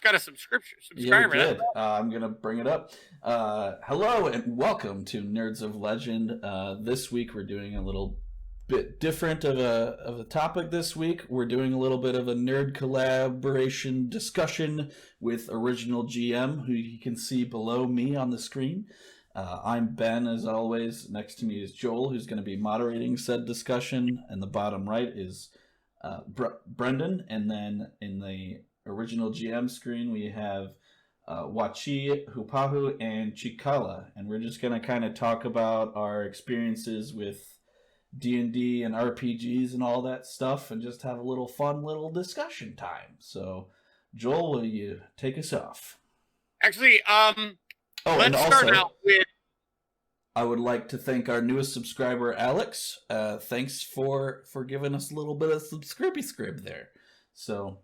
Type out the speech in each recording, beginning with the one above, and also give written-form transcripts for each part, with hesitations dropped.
got a subscriber. Yeah, we did. I'm going to bring it up. Hello and welcome to Nerds of Legend. This week we're doing a little bit different of a topic this week. We're doing a little bit of a nerd collaboration discussion with OriginalGM, who you can see below me on the screen. I'm Ben, as always. Next to me is Joel, who's going to be moderating said discussion. And the bottom right is Brendan. And then in the OriginalGM screen, we have Wachi, Hupahu, and Chikala. And we're just going to kind of talk about our experiences with D&D and RPGs and all that stuff and just have a little fun little discussion time. So, Joel, will you take us off? Actually, let's start out with... I would like to thank our newest subscriber, Alex. Thanks for giving us a little bit of subscribe there. So,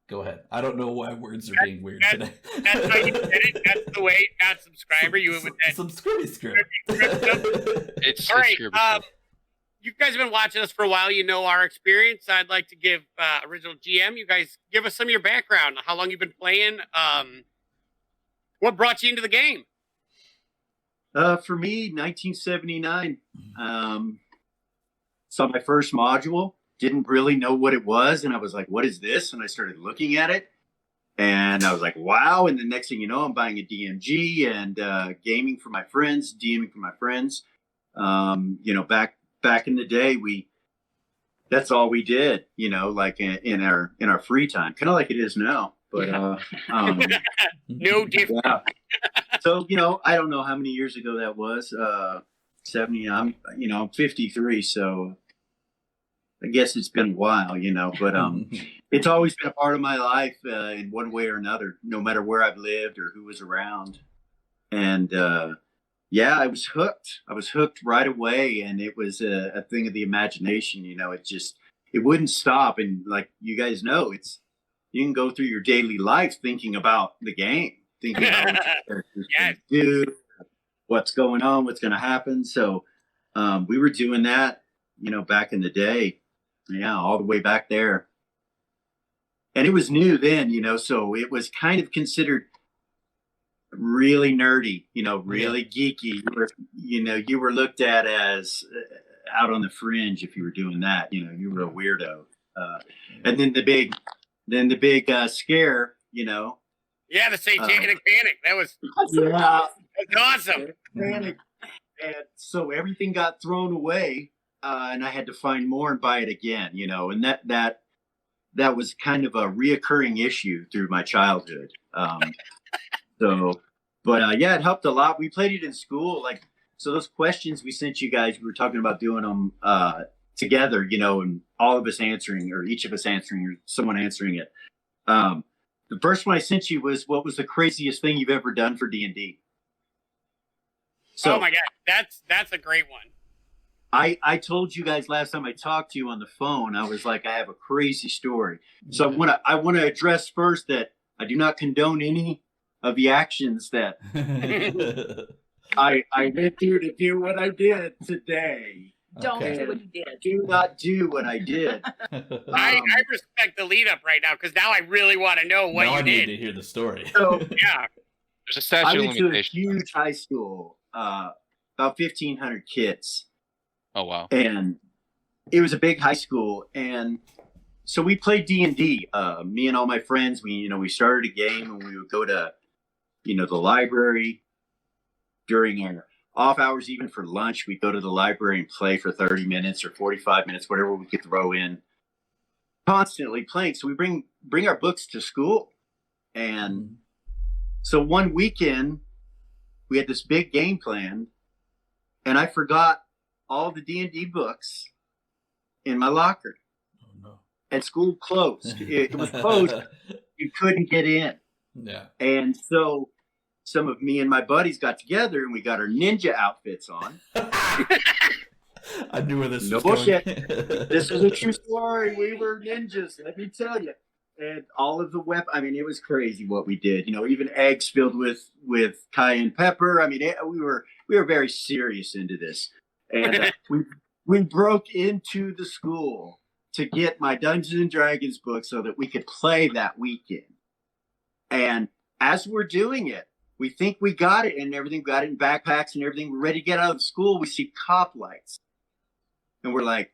go ahead. I don't know why words are being weird today. That's how you said it. That's the way. Not subscriber. You went with that. Subscribe. It's all right. You guys have been watching us for a while. You know our experience. I'd like to give Original GM. You guys give us some of your background. How long you've been playing? What brought you into the game? For me, 1979. Saw my first module. Didn't really know what it was, and I was like, "What is this?" And I started looking at it, and I was like, "Wow!" And the next thing you know, I'm buying a DMG and gaming for my friends, DMing for my friends. Back in the day, that's all we did. Like in our free time, kind of like it is now. But no different. Yeah. So I don't know how many years ago that was. 70. I'm 53, so I guess it's been a while, but it's always been a part of my life in one way or another, no matter where I've lived or who was around. And I was hooked. I was hooked right away, and it was a thing of the imagination. It wouldn't stop. And like you guys know, you can go through your daily life thinking about the game, thinking about what your character's going to do, what's going on, what's going to happen. So we were doing that, back in the day. Yeah, all the way back there. And it was new then, so it was kind of considered really nerdy, really geeky. You were looked at as out on the fringe if you were doing that. You were a weirdo. And then the big scare, Yeah, the Satanic Panic. That was awesome. Panic. And so everything got thrown away, and I had to find more and buy it again, and that was kind of a reoccurring issue through my childhood. It helped a lot. We played it in school. So those questions we sent you guys, we were talking about doing them together, and all of us answering, or each of us answering, or someone answering it. The first one I sent you was, what was the craziest thing you've ever done for D&D? So, oh my God, that's a great one. I told you guys last time I talked to you on the phone, I was like, I have a crazy story. So I want to address first that I do not condone any of the actions that I went through to do what I did today. Don't do what you did. Do not do what I did. I respect the lead up right now, because now I really want to know what you did. I need to hear the story. So, yeah. There's a statute of limitations. I went to a huge high school, about 1,500 kids. Oh, wow. And it was a big high school. And so we played D&D. Me and all my friends, we started a game, and we would go to, the library during our off hours. Even for lunch, we'd go to the library and play for 30 minutes or 45 minutes, whatever we could throw in, constantly playing. So we bring our books to school. And so one weekend we had this big game planned, and I forgot all the D&D books in my locker. Oh, no. And school closed. It was closed. You couldn't get in. Yeah. And so some of me and my buddies got together, and we got our ninja outfits on. I knew where this no was bullshit. going. This is a true story. We were ninjas, let me tell you. And all of the weapons, it was crazy what we did. Even eggs filled with cayenne pepper. We were very serious into this. And we broke into the school to get my Dungeons and Dragons book so that we could play that weekend. And as we're doing it, we think we got it and everything, got it in backpacks and everything. We're ready to get out of school. We see cop lights. And we're like,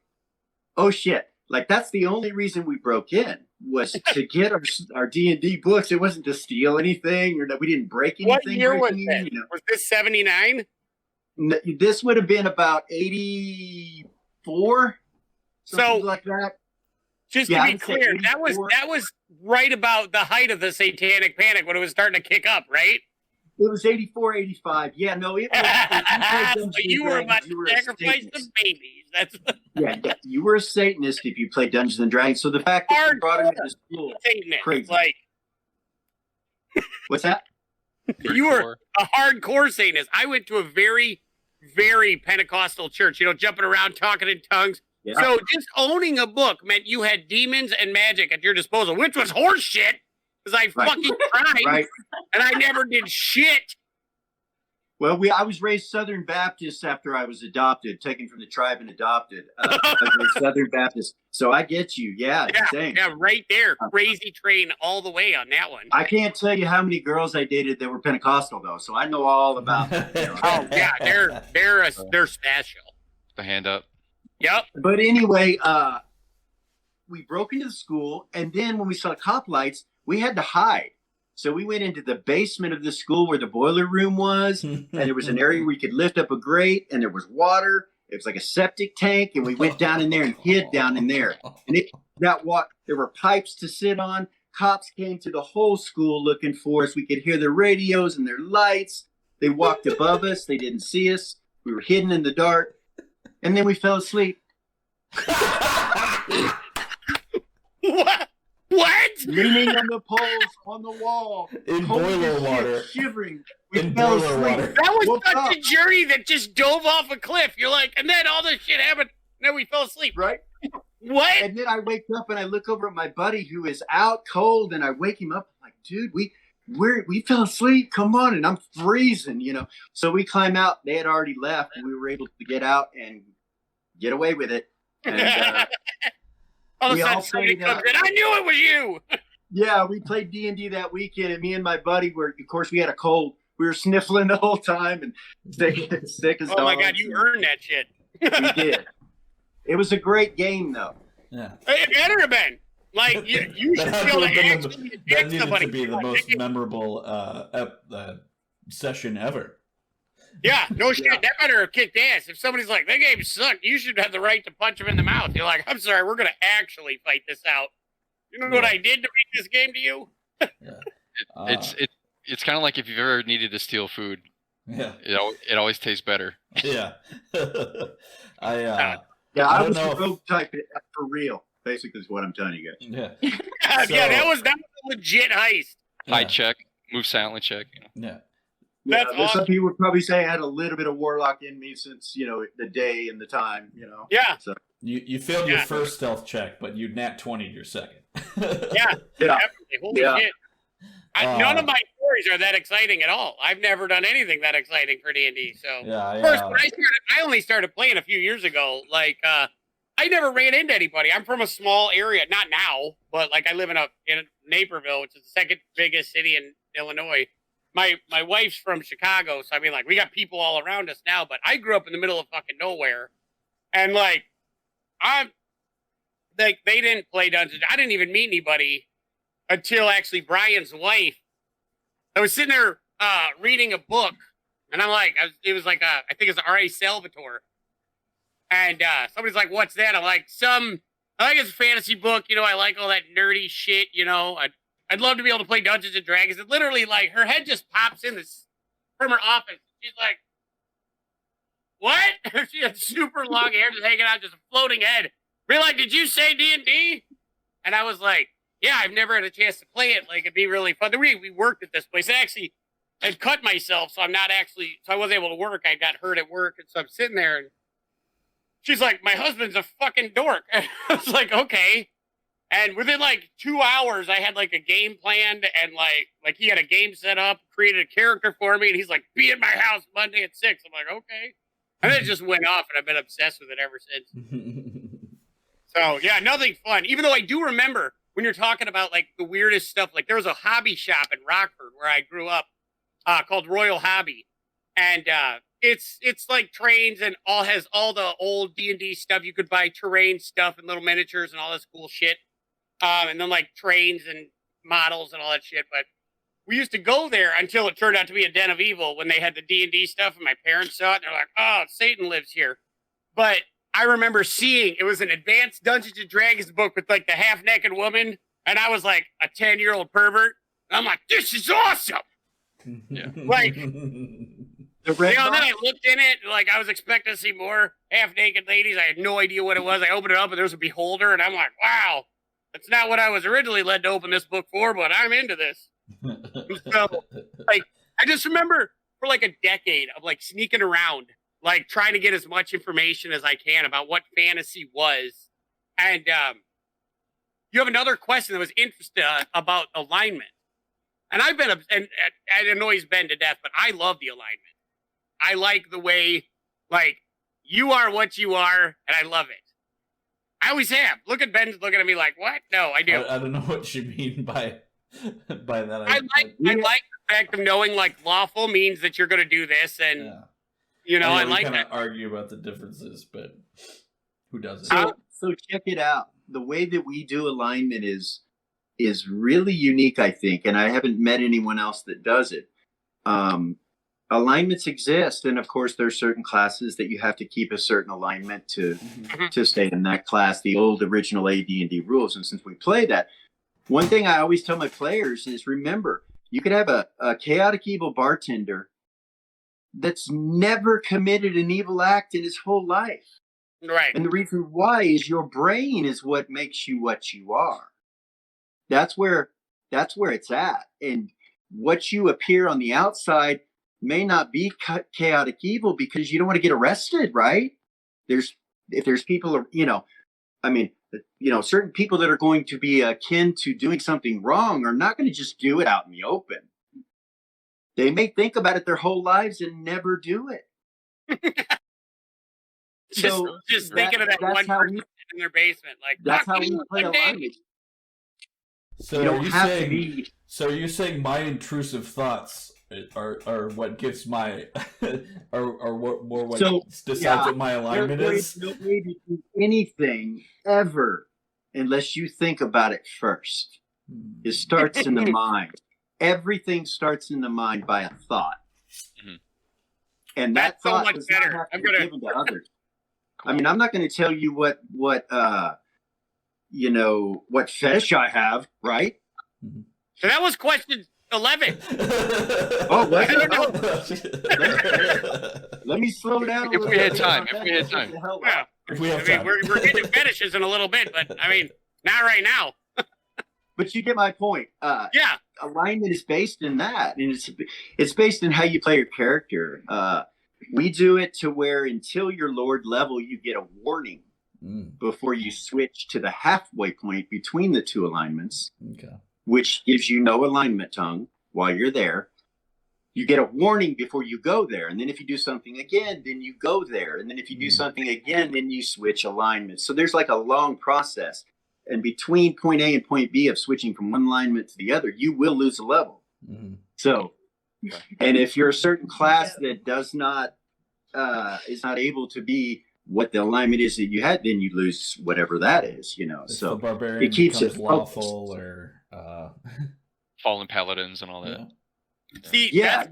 oh, shit. Like, that's the only reason we broke in was to get our D&D books. It wasn't to steal anything or that we didn't break anything. What year was this? Was this 79? This would have been about 84, something like that. Just to be clear, that was right about the height of the Satanic Panic when it was starting to kick up, right? It was 84, 85. Yeah, no, it was. So you were about to sacrifice the babies. That's yeah, you were a Satanist if you played Dungeons and Dragons. So the fact that you brought him into school, crazy. Like, what's that? You were a hardcore Satanist. I went to a very, very Pentecostal church. You know, jumping around, talking in tongues. Yeah. So just owning a book meant you had demons and magic at your disposal, which was horse shit. Because I fucking tried, and I never did shit. Well, I was raised Southern Baptist after I was adopted, taken from the tribe and adopted. I was raised Southern Baptist, so I get you. Yeah, same. Yeah, right there. Crazy train all the way on that one. I can't tell you how many girls I dated that were Pentecostal, though, so I know all about them. Oh, yeah, they're special. The hand up. Yep. But anyway, we broke into the school, and then when we saw cop lights, we had to hide. So we went into the basement of the school where the boiler room was, and there was an area where you could lift up a grate, and there was water. It was like a septic tank, and we went down in there and hid down in there. And there were pipes to sit on. Cops came to the whole school looking for us. We could hear their radios and their lights. They walked above us. They didn't see us. We were hidden in the dark. And then we fell asleep. What? Leaning on the poles on the wall. In boiler water. Shivering. In boiler water. That was such a journey that just dove off a cliff. You're like, and then all this shit happened. And then we fell asleep. Right? What? And then I wake up and I look over at my buddy who is out cold and I wake him up. I'm like, dude, we fell asleep. Come on. And I'm freezing, you know. So we climb out. They had already left and we were able to get out and get away with it. And all of a sudden somebody comes in. I knew it was you. Yeah, we played D&D that weekend, and me and my buddy were, of course, we had a cold. We were sniffling the whole time and sick as dogs. Oh my God, you earned that shit. We did. It was a great game, though. Yeah, it better have been. Like you should feel like actually that needed to be the most memorable session ever. Yeah, no shit. Yeah. That better have kicked ass. If somebody's like, that game sucked, you should have the right to punch him in the mouth. You're like, I'm sorry, we're going to actually fight this out. You know what I did to bring this game to you? It's kind of like if you've ever needed to steal food. Yeah. It always tastes better. Yeah. I was the rogue type for real. Basically, is what I'm telling you guys. Yeah. Yeah, that was a legit heist. Hide check, move silently check. You know. Yeah. That's awesome. Some people would probably say I had a little bit of warlock in me since, you know, the day and the time, you know. Yeah. So you failed your first stealth check, but you nat 20'd your second. Yeah. Definitely. Holy shit. None of my stories are that exciting at all. I've never done anything that exciting for D&D. So first, when I only started playing a few years ago. Like, I never ran into anybody. I'm from a small area, not now, but like I live in Naperville, which is the second biggest city in Illinois. My wife's from Chicago, so I mean, like, we got people all around us now, but I grew up in the middle of fucking nowhere. And, like, they didn't play Dungeons. I didn't even meet anybody until, actually, Brian's wife. I was sitting there reading a book, and I'm like, it was like, I think it's R.A. Salvatore. And somebody's like, what's that? I'm like, I think it's a fantasy book. You know, I like all that nerdy shit, you know. I'd love to be able to play Dungeons and Dragons. And literally, like, her head just pops in from her office. She's like, what? She had super long hair just hanging out, just a floating head. Be like, did you say D&D? And I was like, yeah, I've never had a chance to play it. Like, it'd be really fun. We worked at this place. And actually, I'd cut myself, so I wasn't able to work. I got hurt at work. And so I'm sitting there, and she's like, my husband's a fucking dork. And I was like, okay. And within like 2 hours, I had like a game planned, and like he had a game set up, created a character for me, and he's like, be at my house Monday at 6. I'm like, okay. And then it just went off, and I've been obsessed with it ever since. So yeah, nothing fun. Even though I do remember when you're talking about like the weirdest stuff, like there was a hobby shop in Rockford where I grew up called Royal Hobby, and it's like trains and has all the old D&D stuff. You could buy terrain stuff and little miniatures and all this cool shit, and then like trains and models and all that shit. But we used to go there until it turned out to be a den of evil when they had the D&D stuff, and my parents saw it and they're like, "Oh, Satan lives here." But I remember seeing it was an advanced Dungeons and Dragons book with like the half-naked woman, and I was like a 10-year-old pervert. I'm like, "This is awesome!" Yeah. Like, The red then box. I looked in it, like I was expecting to see more half-naked ladies. I had no idea what it was. I opened it up, and there was a beholder, and I'm like, "Wow, that's not what I was originally led to open this book for, but I'm into this." So, like, I just remember for like a decade of like sneaking around, like trying to get as much information as I can about what fantasy was. And you have another question that was interesting about alignment. And I've been, and it annoys Ben to death, but I love the alignment. I like the way, like, you are what you are, and I love it. I always have. Look at Ben looking at me like, what? No, I do. I don't know what you mean by that. I like the fact of knowing like lawful means that you're going to do this, and you know, I like that. Argue about the differences, but who doesn't? So check it out. The way that we do alignment is really unique, I think, and I haven't met anyone else that does it. Alignments exist, and of course, there's certain classes that you have to keep a certain alignment to stay in that class. The old original AD&D rules, and since we play that, one thing I always tell my players is remember, you could have a chaotic evil bartender that's never committed an evil act in his whole life. Right. And the reason why is your brain is what makes you what you are. That's where it's at. And what you appear on the outside may not be chaotic evil because you don't want to get arrested, right? If there's people, certain people that are going to be akin to doing something wrong are not going to just do it out in the open. They may think about it their whole lives and never do it. just thinking of that one person in their basement, like that's how we play alignment. So you don't have to be. So you're saying my intrusive thoughts are what gets my are what decides what my alignment is? There's no way to do anything ever unless you think about it first. It starts in the mind. Everything starts in the mind by a thought, and that That's so thought much does better. not have to be given to others. I mean, I'm not going to tell you what fetish I have, right? So that was question 11. Oh, I don't know. Let me slow down. If we had time. Yeah. If we have time. We're getting to fetishes in a little bit, but I mean, not right now. But you get my point. Yeah. Alignment is based in that, and it's based in how you play your character. We do it to where until your Lord level, you get a warning before you switch to the halfway point between the two alignments, which gives you no alignment tongue while you're there. You get a warning before you go there, and then if you do something again, then you go there, and then if you do something again, then you switch alignments. So there's like a long process. And between point A and point B of switching from one alignment to the other, you will lose a level. So, and if you're a certain class that does not is not able to be what the alignment is that you had, then you lose whatever that is. So the barbarian it keeps it lawful or fallen paladins and all that. See, yeah.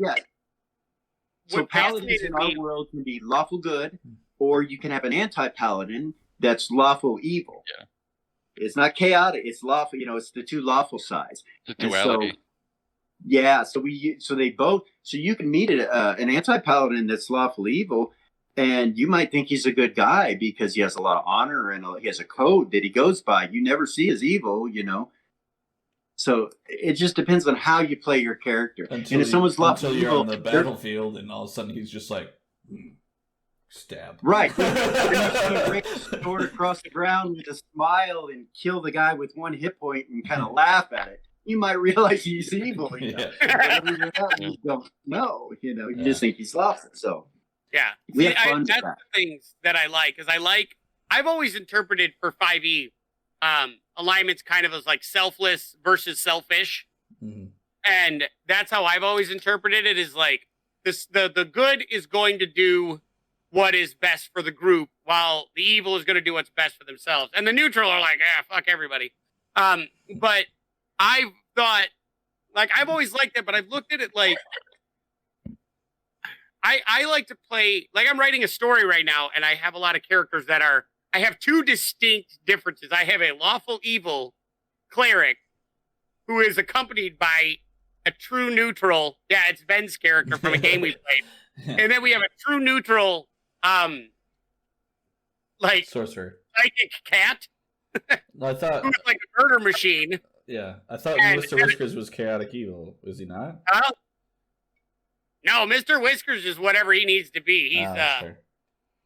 So paladins in our world can be lawful good, or you can have an anti-paladin that's lawful evil. Yeah. It's not chaotic. It's lawful. It's the two lawful sides. The duality. So you can meet an anti-paladin that's lawful evil, and you might think he's a good guy because he has a lot of honor and he has a code that he goes by. You never see as evil, So it just depends on how you play your character. Until you're on the battlefield, and all of a sudden he's just like. Stab. Right. Then you see him break his sword across the ground with a smile and kill the guy with one hit point and kind of laugh at it. You might realize he's evil. You don't know. You just think he's lawful. So we have fun with that. The things that I like is I've always interpreted for 5e alignments kind of as like selfless versus selfish. Mm-hmm. And that's how I've always interpreted it, is like the good is going to do what is best for the group, while the evil is going to do what's best for themselves. And the neutral are like, fuck everybody. But I've thought, like, I've always liked it, but I've looked at it like, I like to play, like, I'm writing a story right now, and I have a lot of characters that are, I have two distinct differences. I have a lawful evil cleric who is accompanied by a true neutral. Yeah, it's Ben's character from a game we played. And then we have a true neutral, like, sorcerer, psychic cat. I thought who's like a murder machine. Yeah, I thought And- Mr. Whiskers was chaotic evil. Was he not? No, Mr. Whiskers is whatever he needs to be. He's Sure.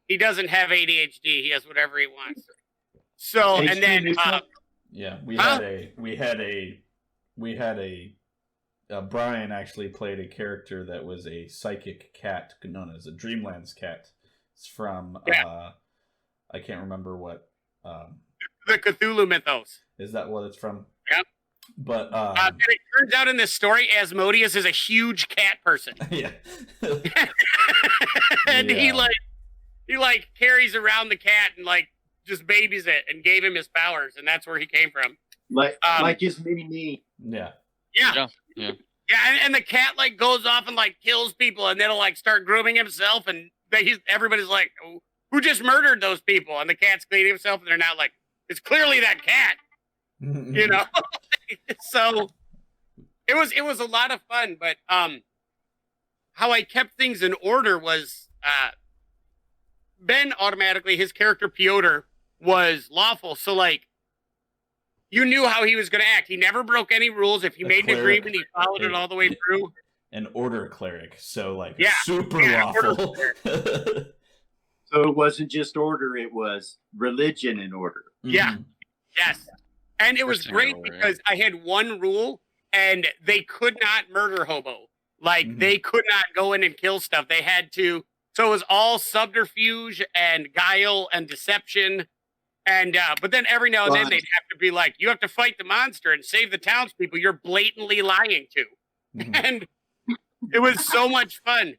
he doesn't have ADHD. He has whatever he wants. So, and then Yeah, Huh? we had a Brian actually played a character that was a psychic cat known as a Dreamlands cat. It's from I can't remember what the Cthulhu mythos. is that what it's from? Yep. But and it turns out in this story, Asmodeus is a huge cat person. yeah. And Yeah. he carries around the cat and like just babies it and gave him his powers, and that's where he came from. Like his mini me. Yeah. Yeah. And the cat like goes off and like kills people, and then he'll like start grooming himself, and everybody's like, oh, who just murdered those people? And the cat's cleaning himself, and they're now like, it's clearly that cat, you know. So it was a lot of fun, but how I kept things in order was Ben automatically, his character Piotr was lawful, so like you knew how he was going to act. He never broke any rules. If he made an agreement, he followed it all the way through. An order cleric, so like Yeah, super lawful. So it wasn't just order; it was religion and order. Yeah. Mhm. Yes. And it was Interesting great rule, yeah. because I had one rule, and they could not murder hobo. Like, Mhm. they could not go in and kill stuff. They had to. So it was all subterfuge and guile and deception. And, but then every now and then they'd have to be like, you have to fight the monster and save the townspeople you're blatantly lying to. Mhm. And it was so much fun.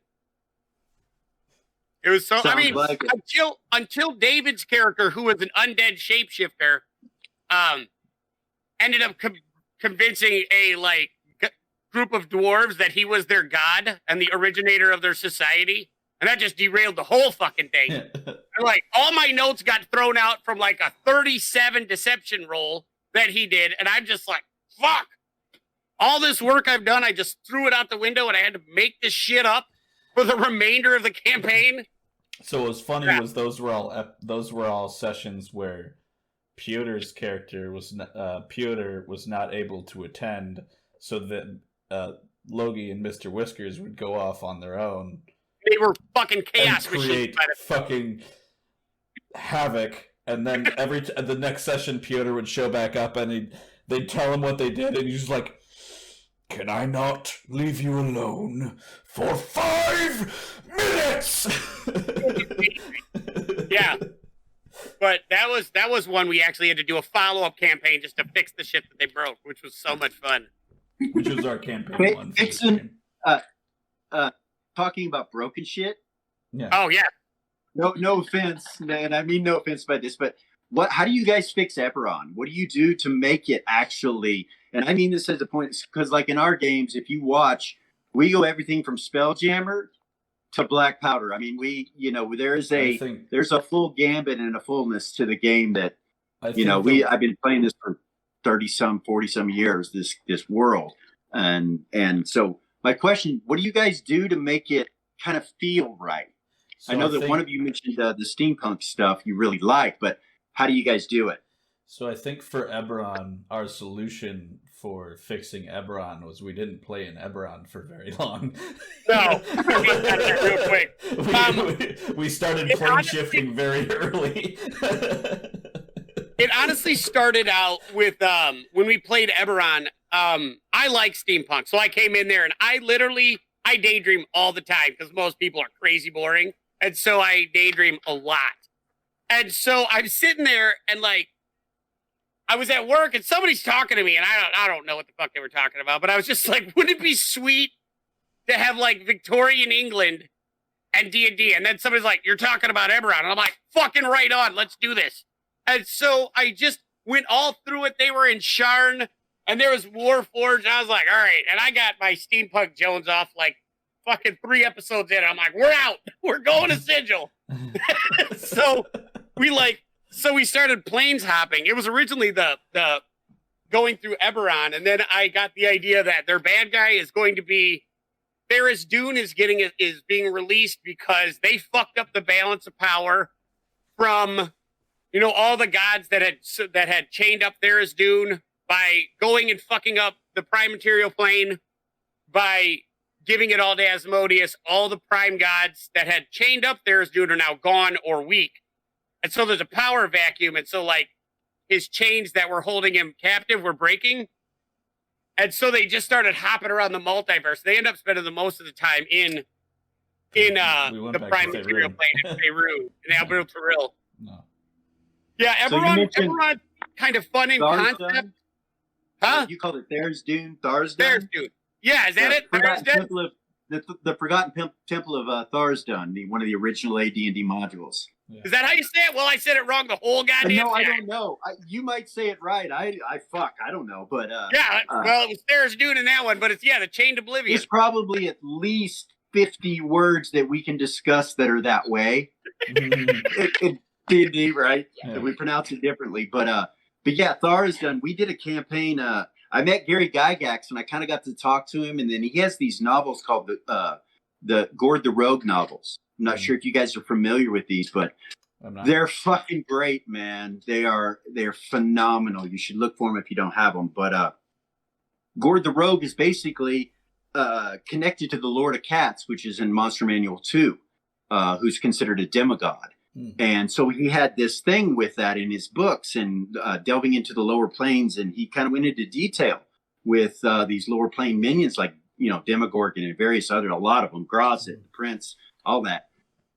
It was so, I Sounds mean, like it. until David's character, who was an undead shapeshifter, ended up convincing a like group of dwarves that he was their god and the originator of their society, and that just derailed the whole fucking thing. And like all my notes got thrown out from like a 37 deception roll that he did, and I'm just like, fuck. All this work I've done, I just threw it out the window, and I had to make this shit up for the remainder of the campaign. So what was funny Yeah. was those were all sessions where Piotr's character was Piotr was not able to attend, so that Logie and Mr. Whiskers would go off on their own They were fucking and chaos machines. create by the- fucking havoc. And then the next session, Piotr would show back up and they'd tell him what they did, and he's like, "Can I not leave you alone for 5 minutes?" Yeah. But that was one we actually had to do a follow-up campaign just to fix the shit that they broke, which was so much fun. Which was our campaign Wait, one. for this Vixen- game. Talking about broken shit. Yeah. Oh yeah. No offense, man. I mean no offense by this, but how do you guys fix Eberron? What do you do to make it actually? And I mean this as a point, because like in our games, if you watch, we go everything from Spelljammer to Black Powder. I mean, there's a full gambit and a fullness to the game that I've been playing this for 40 some years, this world. And so my question, what do you guys do to make it kind of feel right? So I know that one of you mentioned the steampunk stuff you really like, but how do you guys do it? So I think for Eberron, our solution for fixing Eberron was we didn't play in Eberron for very long. No, real quick. We started plane shifting very early. It honestly started out with when we played Eberron. I like steampunk, so I came in there and I daydream all the time because most people are crazy boring, and so I daydream a lot. And so I'm sitting there and like I was at work and somebody's talking to me, and I don't know what the fuck they were talking about, but I was just like, wouldn't it be sweet to have like Victorian England and D&D? And then somebody's like, you're talking about Eberron. And I'm like, fucking right on, let's do this. And so I just went all through it. They were in Sharn, and there was Warforged. I was like, all right. And I got my Steampunk Jones off like fucking 3 episodes in. I'm like, we're out. We're going to Sigil. So we started planes hopping. It was originally the going through Eberron, and then I got the idea that their bad guy is going to be Ferris Dune is being released because they fucked up the balance of power from all the gods that had chained up Ferris Dune by going and fucking up the prime material plane by giving it all to Asmodeus. All the prime gods that had chained up Ferris Dune are now gone or weak. And so there's a power vacuum. And so like his chains that were holding him captive were breaking. And so they just started hopping around the multiverse. They end up spending the most of the time in the prime material plane in Beirut, in Alberto Terrell. No. Yeah, Eberron kind of fun in concept. Huh? You called it Thayer's Dune? Thayer's Dune? Yeah, is that it? The Forgotten Temple of Tharsdun, one of the original AD&D modules. Yeah. Is that how you say it? Well, I said it wrong the whole goddamn time. No, I don't know. You might say it right. I don't know. But yeah, well, it was Thayer's Dune in that one, but it's the Chained Oblivion. There's probably at least 50 words that we can discuss that are that way. in D&D, right? Yeah. We pronounce it differently, but yeah, Tharsdun. We did a campaign. I met Gary Gygax, and I kind of got to talk to him, and then he has these novels called the Gord the Rogue novels. I'm not sure if you guys are familiar with these, but they're fucking great, man. They're phenomenal. You should look for them if you don't have them. But Gord the Rogue is basically connected to the Lord of Cats, which is in Monster Manual 2, who's considered a demigod. And so he had this thing with that in his books and delving into the lower planes. And he kind of went into detail with these lower plane minions like, Demogorgon and various other, a lot of them, Grozit, the Prince, all that.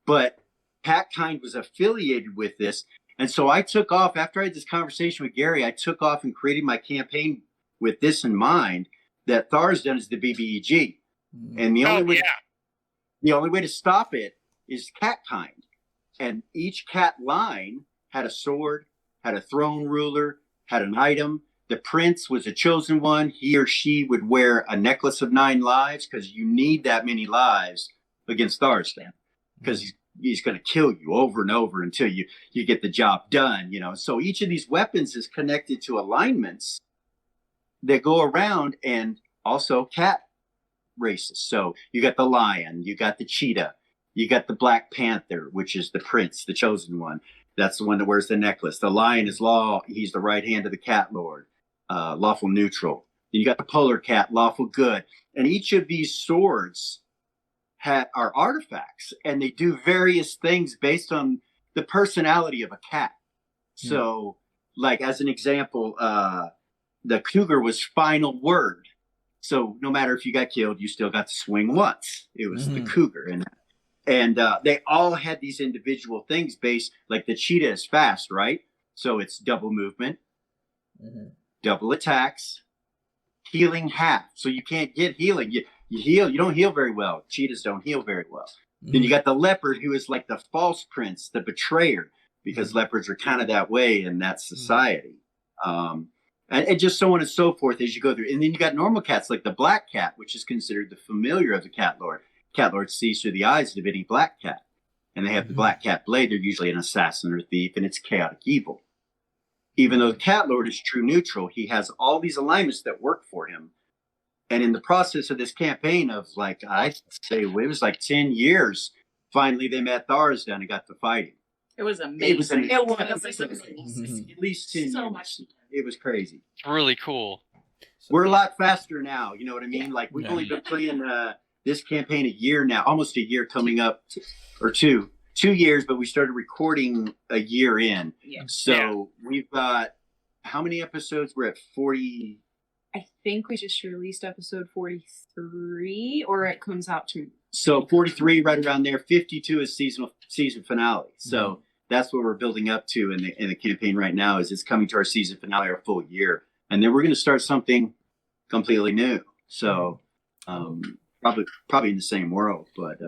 But Patkind was affiliated with this. And so I took off, after I had this conversation with Gary, I took off and created my campaign with this in mind, that Tharsdun is the BBEG. And the only way to stop it is Catkind. And each cat line had a sword, had a throne ruler, had an item. The prince was a chosen one. He or she would wear a necklace of 9 lives because you need that many lives against Tharsdun because he's going to kill you over and over until you get the job done. So each of these weapons is connected to alignments that go around, and also cat races. So you got the lion, you got the cheetah. You got the Black Panther, which is the prince, the chosen one. That's the one that wears the necklace. The lion is law. He's the right hand of the cat lord, lawful neutral. Then you got the polar cat, lawful good. And each of these swords are artifacts, and they do various things based on the personality of a cat. So, like as an example, the cougar was final word. So no matter if you got killed, you still got to swing once. It was the cougar. And they all had these individual things based, like the cheetah is fast, right? So it's double movement, double attacks, healing half. So you can't get healing. You heal. You don't heal very well. Cheetahs don't heal very well. Then you got the leopard, who is like the false prince, the betrayer, because leopards are kind of that way in that society. And just so on and so forth as you go through. And then you got normal cats like the black cat, which is considered the familiar of the cat lord. Cat lord sees through the eyes of any black cat. And they have the black cat blade. They're usually an assassin or thief, and it's chaotic evil. Even though the cat lord is true neutral, he has all these alignments that work for him. And in the process of this campaign of, like, I'd say it was like 10 years, finally they met Tharsdun and got to fighting. It was amazing. It was at least 10 so years. Much. It was crazy. It's really cool. We're a lot faster now, you know what I mean? Like, we've only been playing this campaign a year now, almost a year coming up, or 2 years, but we started recording a year in. Yeah. So we've got, how many episodes? We're at 40. I think we just released episode 43, or it comes out to. So 43, right around there. 52 is season finale. So that's what we're building up to in the campaign right now. Is it's coming to our season finale, our full year, and then we're going to start something completely new. So probably in the same world, but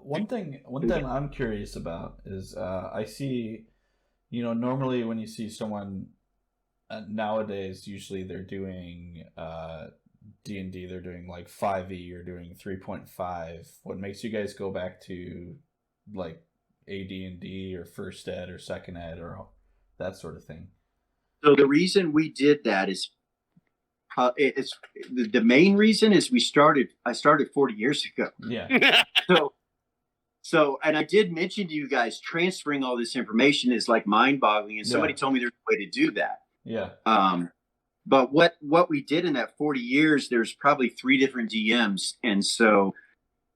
one thing I'm curious about is I see, normally when you see someone nowadays, usually they're doing D&D, they're doing like 5e or doing 3.5. What makes you guys go back to like AD&D or first ed or second ed or that sort of thing? So the reason we did that is it's the main reason is I started 40 years ago. Yeah. So and I did mention to you guys, transferring all this information is like mind-boggling, and somebody told me there's a way to do that. Yeah. But what we did in that 40 years, there's probably 3 different DMs, and so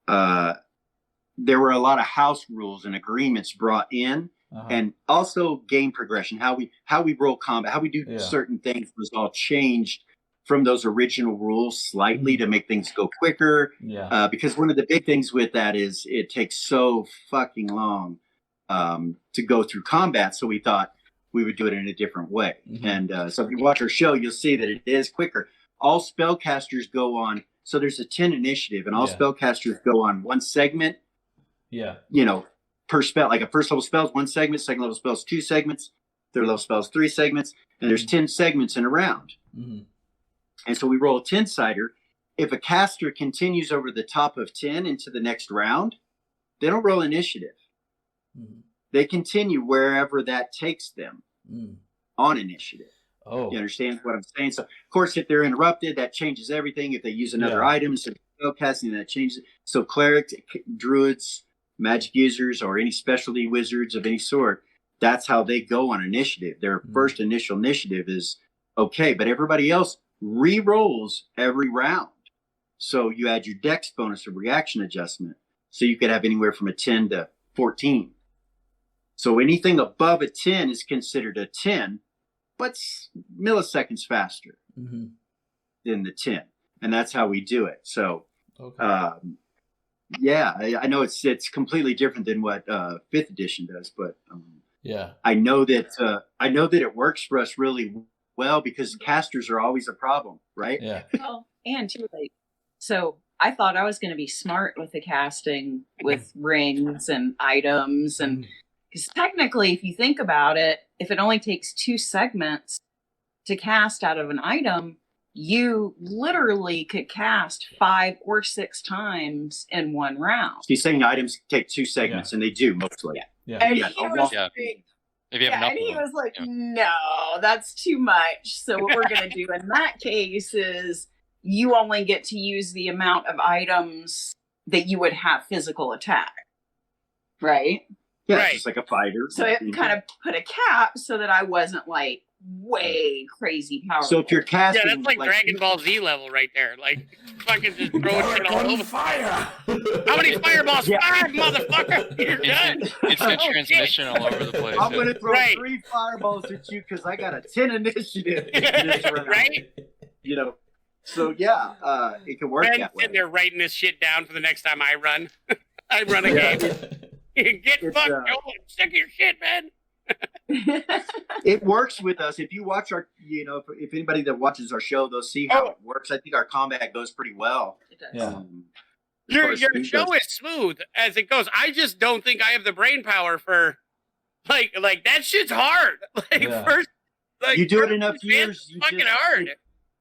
there were a lot of house rules and agreements brought in, and also game progression, how we roll combat, how we do certain things was all changed from those original rules slightly to make things go quicker. Yeah. Because one of the big things with that is it takes so fucking long to go through combat. So we thought we would do it in a different way. And so if you watch our show, you'll see that it is quicker. All spellcasters go on. So there's a 10 initiative, and all spellcasters go on one segment. Yeah. Per spell, like a first level spell is 1 segment, second level spell is 2 segments, third level spell is 3 segments, and there's 10 segments in a round. And so we roll a 10-sider. If a caster continues over the top of 10 into the next round, they don't roll initiative. They continue wherever that takes them on initiative. Oh. You understand what I'm saying? So, of course, if they're interrupted, that changes everything. If they use another item instead of spell casting, that changes it. So clerics, druids, magic users, or any specialty wizards of any sort, that's how they go on initiative. Their first initial initiative is okay, but everybody else re-rolls every round. So you add your dex bonus or reaction adjustment. So you could have anywhere from a 10 to 14. So anything above a 10 is considered a 10, but milliseconds faster than the 10. And that's how we do it. So, I know it's completely different than what 5th edition does, but I know that it works for us really well because casters are always a problem, right? Yeah. Well, and too, like, so I thought I was going to be smart with the casting with rings and items, and because technically, if you think about it, if it only takes 2 segments to cast out of an item, you literally could cast 5 or 6 times in one round. He's saying items take 2 segments, and they do mostly. And he was like, If you have enough and he of them. was like, no, that's too much. So what we're going to do in that case is you only get to use the amount of items that you would have physical attack. Right? Yeah, right. Just like a fighter. So it kind of put a cap so that I wasn't like way crazy powerful. So if you're casting... Yeah, that's like Dragon Ball Z level right there. Like, fucking just throw it all over. Fire! How many fireballs? 5, motherfucker! You're done! Instant transmission all over the place. I'm going to throw 3 fireballs at you because I got a 10 initiative. Right? So it can work Ben's that way. sitting there writing this shit down for the next time I run. I run a game. Get fucked, Joe. I'm sick of your shit, man. It works with us. If you watch our, if anybody that watches our show, they'll see how it works. I think our combat goes pretty well. It does. Yeah. Your show is smooth as it goes. I just don't think I have the brain power for like that shit's hard. First, you do it enough years, it's fucking hard.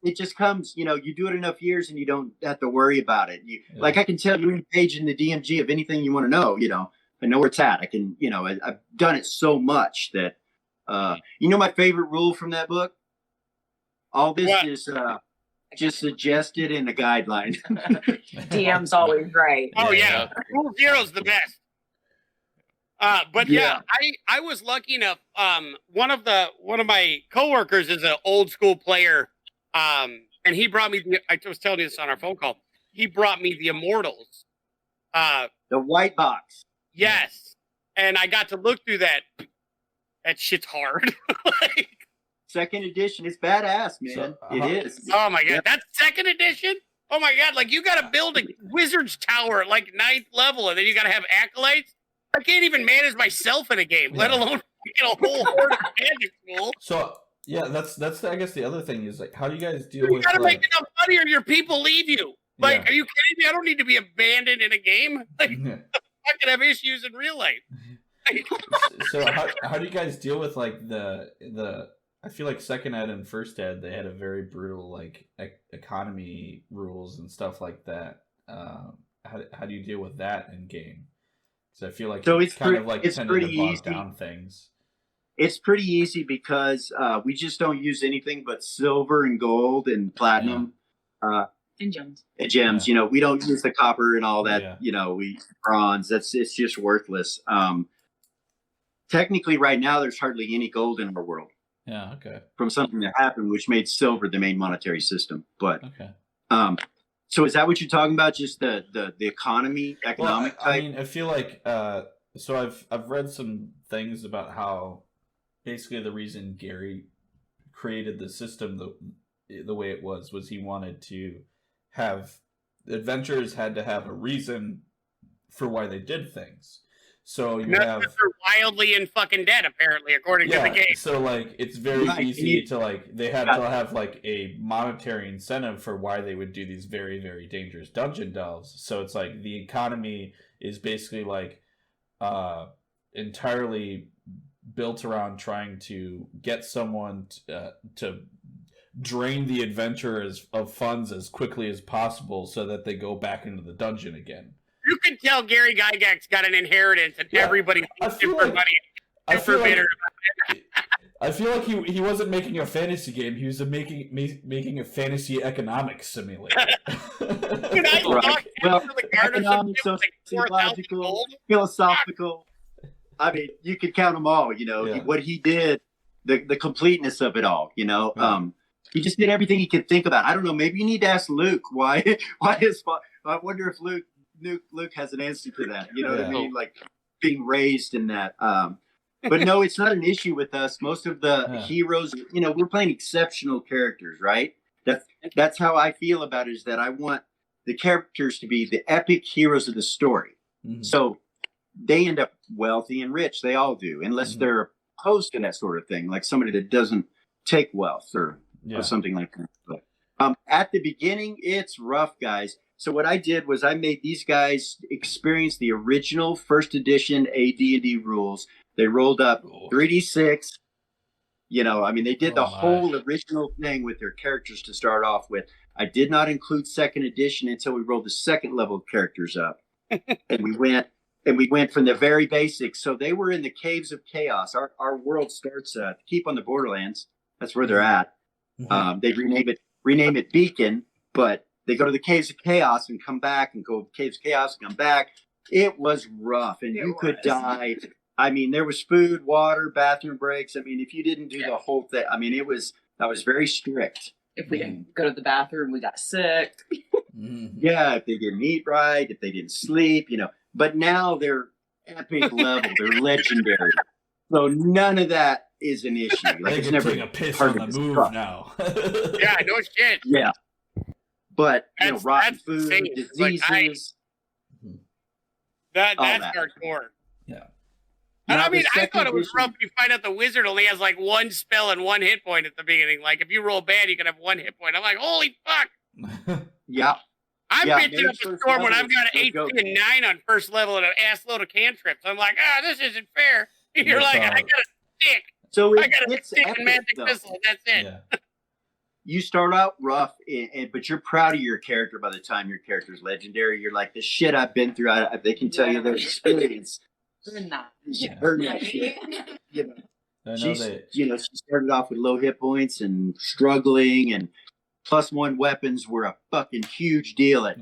It just comes, you do it enough years and you don't have to worry about it. Like I can tell you any page in the DMG of anything you want to know, I know where it's at. I can, I've done it so much that, my favorite rule from that book? All this is just suggested in a guideline. DM's always right. Oh, yeah. Rule 0's the best. But I was lucky enough. One of my coworkers is an old school player. And he brought me, I was telling you this on our phone call. He brought me the Immortals. The white box. Yes. And I got to look through that. That shit's hard. Second edition. It's badass, man. It is. Oh, my God. Yeah. That's 2nd edition? Oh, my God. Like, you got to build a wizard's tower at, 9th level, and then you got to have acolytes? I can't even manage myself in a game, let alone get a whole horde of magic school. So yeah, that's I guess the other thing is like, how do you guys deal You with gotta like? make enough money or your people leave you. Like, are you kidding me? I don't need to be abandoned in a game. Like, I can have issues in real life. So how do you guys deal with like the? I feel like second ed and first ed they had a very brutal like economy rules and stuff like that. How do you deal with that in game? Because I feel like so it's kind pretty, of like it's tended pretty to bog easy. down things. It's pretty easy because we just don't use anything but silver and gold and platinum And gems. gems. Yeah. We don't use the copper and all that. Yeah. We bronze. It's just worthless. Technically, right now, there's hardly any gold in our world Yeah. Okay. from something that happened, which made silver the main monetary system. But Okay. so is that what you're talking about? Just the economic type? I mean, I feel like so I've read some things about how basically the reason Gary created the system the way it was he wanted to have adventurers had to have a reason for why they did things. So you have they're wildly in fucking debt, apparently, according to the game. So like it's very Right, easy to like they had to have like a monetary incentive for why they would do these very, very dangerous dungeon delves. So it's like the economy is basically like entirely built around trying to get someone to drain the adventurers of funds as quickly as possible so that they go back into the dungeon again. You can tell Gary Gygax got an inheritance and everybody's super money. Super bitter about it. I feel like he wasn't making a fantasy game. He was making a fantasy economics simulator. Dude, I lost Well, for the Garden of economic, like 4,000 sociological, gold. philosophical. I mean, you could count them all. What he did, the completeness of it all. He just did everything he could think about. I don't know. Maybe you need to ask Luke why his. I wonder if Luke has an answer to that. You know what I mean? Like being raised in that. But no, it's not an issue with us. Most of the heroes, we're playing exceptional characters, right? That's how I feel about it, is that I want the characters to be the epic heroes of the story. Mm-hmm. So they end up wealthy and rich. They all do, unless they're opposed to that sort of thing, like somebody that doesn't take wealth or something like that. But at the beginning, it's rough, guys. So what I did was I made these guys experience the original first edition AD&D rules. They rolled up 3d6. They did the whole original thing with their characters to start off with. I did not include second edition until we rolled the second level of characters up. and we went from the very basics. So they were in the Caves of Chaos. Our world starts keep on the Borderlands. That's where they're at. They rename it Beacon, but they go to the Caves of Chaos and come back, and go to Caves of Chaos and come back. It was rough, and you could die. I mean, there was food, water, bathroom breaks. I mean, if you didn't do the whole thing, I mean, that was very strict. If we didn't go to the bathroom, we got sick. Yeah, if they didn't eat right, if they didn't sleep, But now they're epic level. They're legendary. So none of that is an issue. Like, they it's can never take a piss part on of the his move truck. now. Yeah, no shit. Yeah. But, rotten that's food, insane. diseases. That's that. hardcore. Yeah. And Now, I mean, the I second thought it was edition- rough when you find out the wizard only has like one spell and one hit point at the beginning. Like, if you roll bad, you can have one hit point. I'm like, holy fuck. Yeah. I'm Yeah, bitching up maybe a first storm when level I've got an is 8 go. and 9 on first level and an ass load of cantrips. I'm like, this isn't fair. You're Yes, like, I got a stick. So I got a it's stick epic, and magic though. missile. That's it. Yeah. You start out rough, but you're proud of your character by the time your character's legendary. You're like, the shit I've been through, they can tell you their experience. We're not. Her shit. I know She started off with low hit points and struggling, and +1 weapons were a fucking huge deal at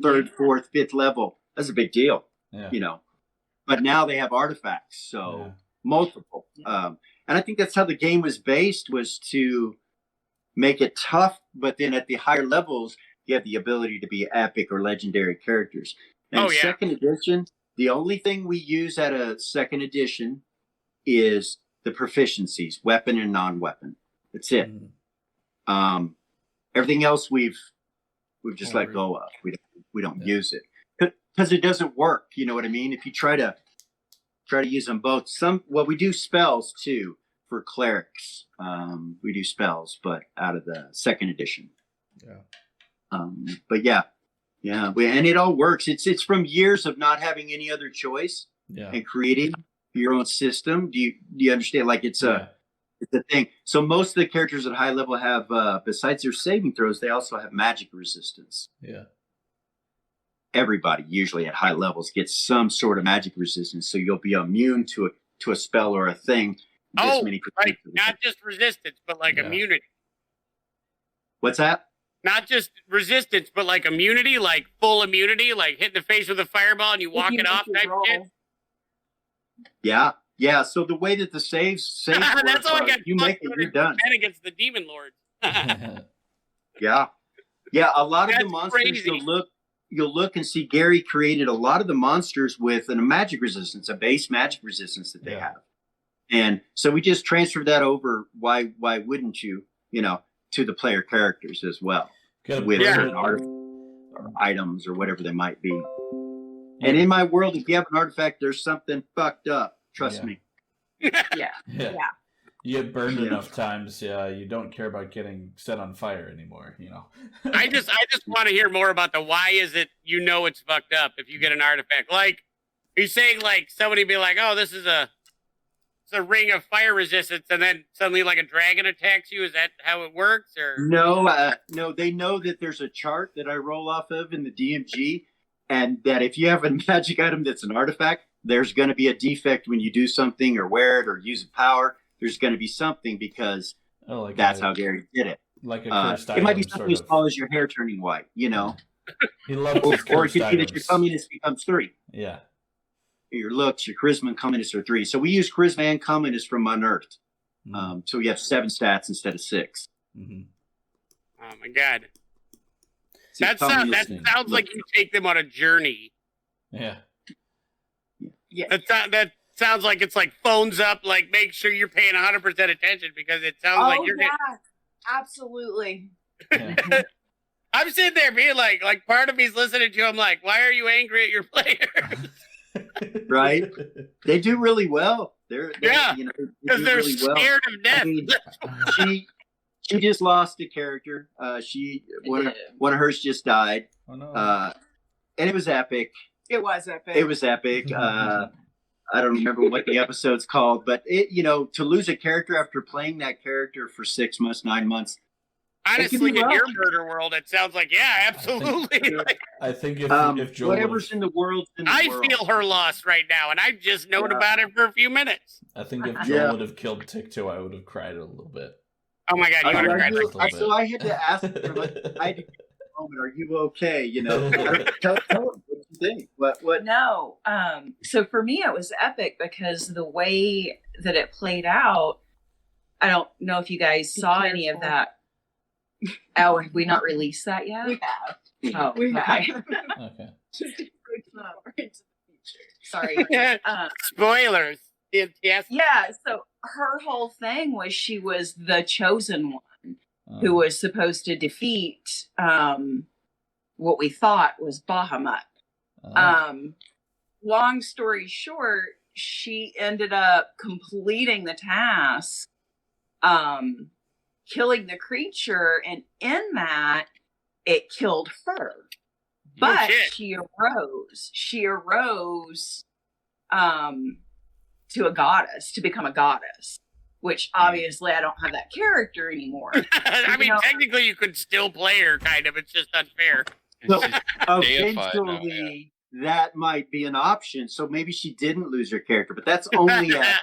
third, fourth, fifth level. That's a big deal, But now they have artifacts, so multiple. And I think that's how the game was based, was to make it tough, but then at the higher levels, you have the ability to be epic or legendary characters. And second edition, the only thing we use at a second edition is the proficiencies, weapon and non-weapon. That's it. Everything else we've just let go of. We don't use it because it doesn't work. You know what I mean? If you try to try to use them both. We do spells too for clerics. We do spells, but out of the second edition. Yeah. But yeah, and it all works. It's from years of not having any other choice and creating your own system. Do you understand? Like it's a thing. So most of the characters at high level have, besides their saving throws, they also have magic resistance. Yeah. Everybody usually at high levels gets some sort of magic resistance, so you'll be immune to a spell or a thing. Right. Not just resistance, but like immunity. What's that? Not just resistance, but like immunity, like full immunity, like hitting the face with a fireball and you walk it off type shit. Yeah. So the way that the saves that's all I got. You make it, you're done. And against the demon lords. Yeah. A lot of the monsters crazy. You'll look and see Gary created a lot of the monsters with a magic resistance, a base magic resistance that they have. And so we just transferred that over. Why wouldn't you, to the player characters as well? With certain artifacts or items or whatever they might be. And in my world, if you have an artifact, there's something fucked up. Trust me. Yeah. You get burned enough times, you don't care about getting set on fire anymore, I just want to hear more about the why is it it's fucked up if you get an artifact. Like, are you saying like somebody be like, oh, this is a ring of fire resistance, and then suddenly like a dragon attacks you? Is that how it works? Or no, they know that there's a chart that I roll off of in the DMG, and that if you have a magic item that's an artifact, there's going to be a defect when you do something or wear it or use a power. There's going to be something because that's how Gary did it. Like a cursed item. It might be something as small as your hair turning white, He loves or it could be that your comeliness becomes 3. Yeah. Your looks, your charisma, and comeliness are 3. So we use charisma and comeliness from unearthed. So we have 7 stats instead of 6. Mm-hmm. Oh my god. That sounds like you take them on a journey. Yeah. That sounds like it's like phones up, like make sure you're paying 100% attention because it sounds like you're absolutely. Yeah. I'm sitting there being like part of me's listening to him like, why are you angry at your players? Right? They do really well. They're because they're really scared of death. I mean, she just lost a character. One of hers just died. Oh, no. And it was epic. It was epic. I don't remember what the episode's called, but to lose a character after playing that character for 6 months, 9 months. Honestly, in your murder world, it sounds like, absolutely. I think if Joel whatever's in the world, I feel her loss right now, and I've just known about it for a few minutes. I think if Joel would have killed Ticto, I would have cried a little bit. Oh my god, you would have cried a little bit. So I had to ask her, I had to moment, are you okay? Tell her what you think. What? No. So for me, it was epic because the way that it played out, I don't know if you guys saw any of that. Oh, have we not released that yet? We have. Oh, we have. Okay. Sorry. Spoilers. Yes. Yeah. So her whole thing was she was the chosen one who was supposed to defeat what we thought was Bahamut. Long story short, she ended up completing the task, killing the creature, and in that, it killed her. But she arose. To a goddess, to become a goddess. Which obviously I don't have that character anymore. I mean, technically you could still play her, kind of. It's just unfair. So eventually, that might be an option. So maybe she didn't lose her character, but that's only at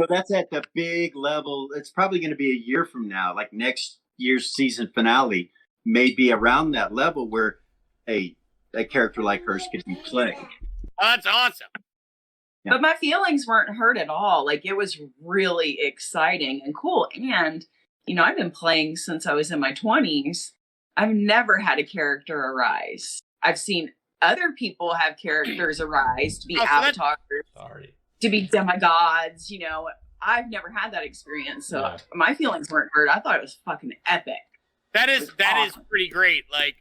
that's at the big level. It's probably going to be a year from now, like next year's season finale, may be around that level where a character like hers could be played. Oh, that's awesome. Yeah. But my feelings weren't hurt at all. Like, it was really exciting and cool. And, I've been playing since I was in my 20s. I've never had a character arise. I've seen other people have characters arise to be avatars, to be demigods, I've never had that experience. So my feelings weren't hurt. I thought it was fucking epic. That is pretty great. Like,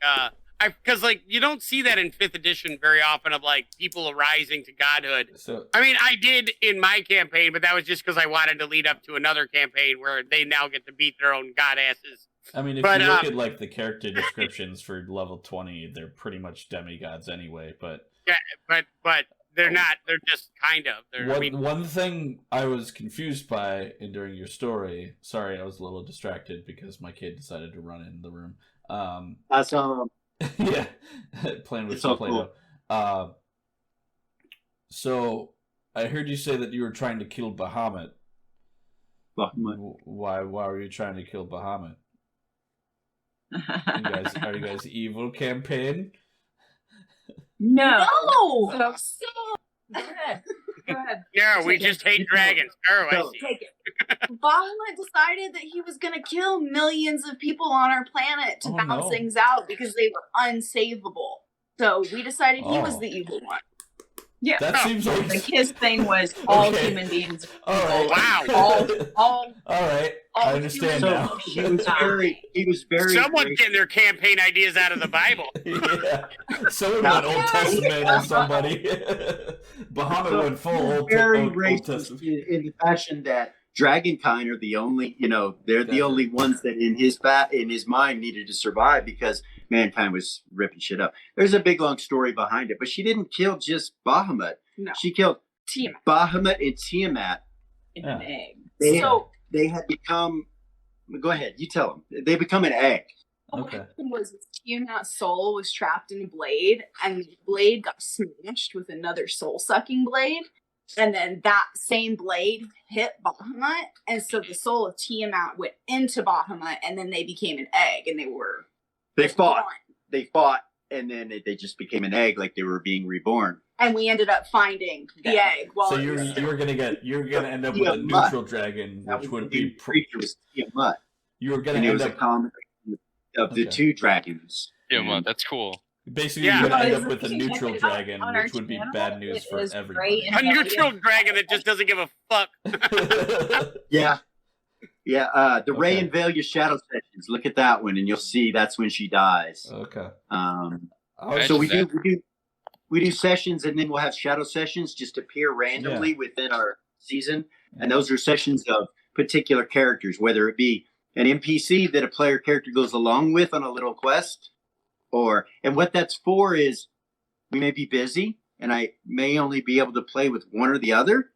because like you don't see that in 5th edition very often of like people arising to godhood. So I mean, I did in my campaign, but that was just because I wanted to lead up to another campaign where they now get to beat their own godasses. I mean, if you look at like the character descriptions for level 20, they're pretty much demigods anyway. But yeah, but they're not. They're just kind of. One thing I was confused by during your story. Sorry, I was a little distracted because my kid decided to run in the room. I saw. Yeah, playing with some Play-Doh. Cool. So I heard you say that you were trying to kill Bahamut. Why were you trying to kill Bahamut? Are you guys evil campaign? No. No. Go ahead. No, we just hate dragons. Oh, I see. Take it. Bahamut decided that he was going to kill millions of people on our planet to balance things out because they were unsavable. So we decided he was the evil one. Yeah, that seems like his thing was all human beings. All right. Wow. All right. I understand now. He was very. Someone's getting their campaign ideas out of the Bible. Yeah. Someone went Old Testament on somebody. Bahamut went full Old Testament. In the fashion that Dragonkind are the only, they're the only ones that in his mind needed to survive because mankind was ripping shit up. There's a big long story behind it, but she didn't kill just Bahamut. No. She killed Bahamut and Tiamat in an egg. They had become. Go ahead, you tell them. They become an egg. What happened was Tiamat's soul was trapped in a blade, and the blade got smashed with another soul-sucking blade. And then that same blade hit Bahamut, and so the soul of Tiamat went into Bahamut, and then they became an egg, and they fought. They fought, and then they just became an egg, like they were being reborn. And we ended up finding the egg. So you're gonna end up with a neutral dragon, which would be Tiamat. You're gonna end up a common of the two dragons. Tiamat, that's cool. Basically, you're going to end up with a neutral dragon, which would be bad news for everybody. A neutral dragon that just doesn't give a fuck. Yeah. The Ray and Velia Shadow sessions. Look at that one, and you'll see that's when she dies. Okay. So we do sessions, and then we'll have shadow sessions just appear randomly within our season, and those are sessions of particular characters, whether it be an NPC that a player character goes along with on a little quest. And what that's for is we may be busy and I may only be able to play with one or the other.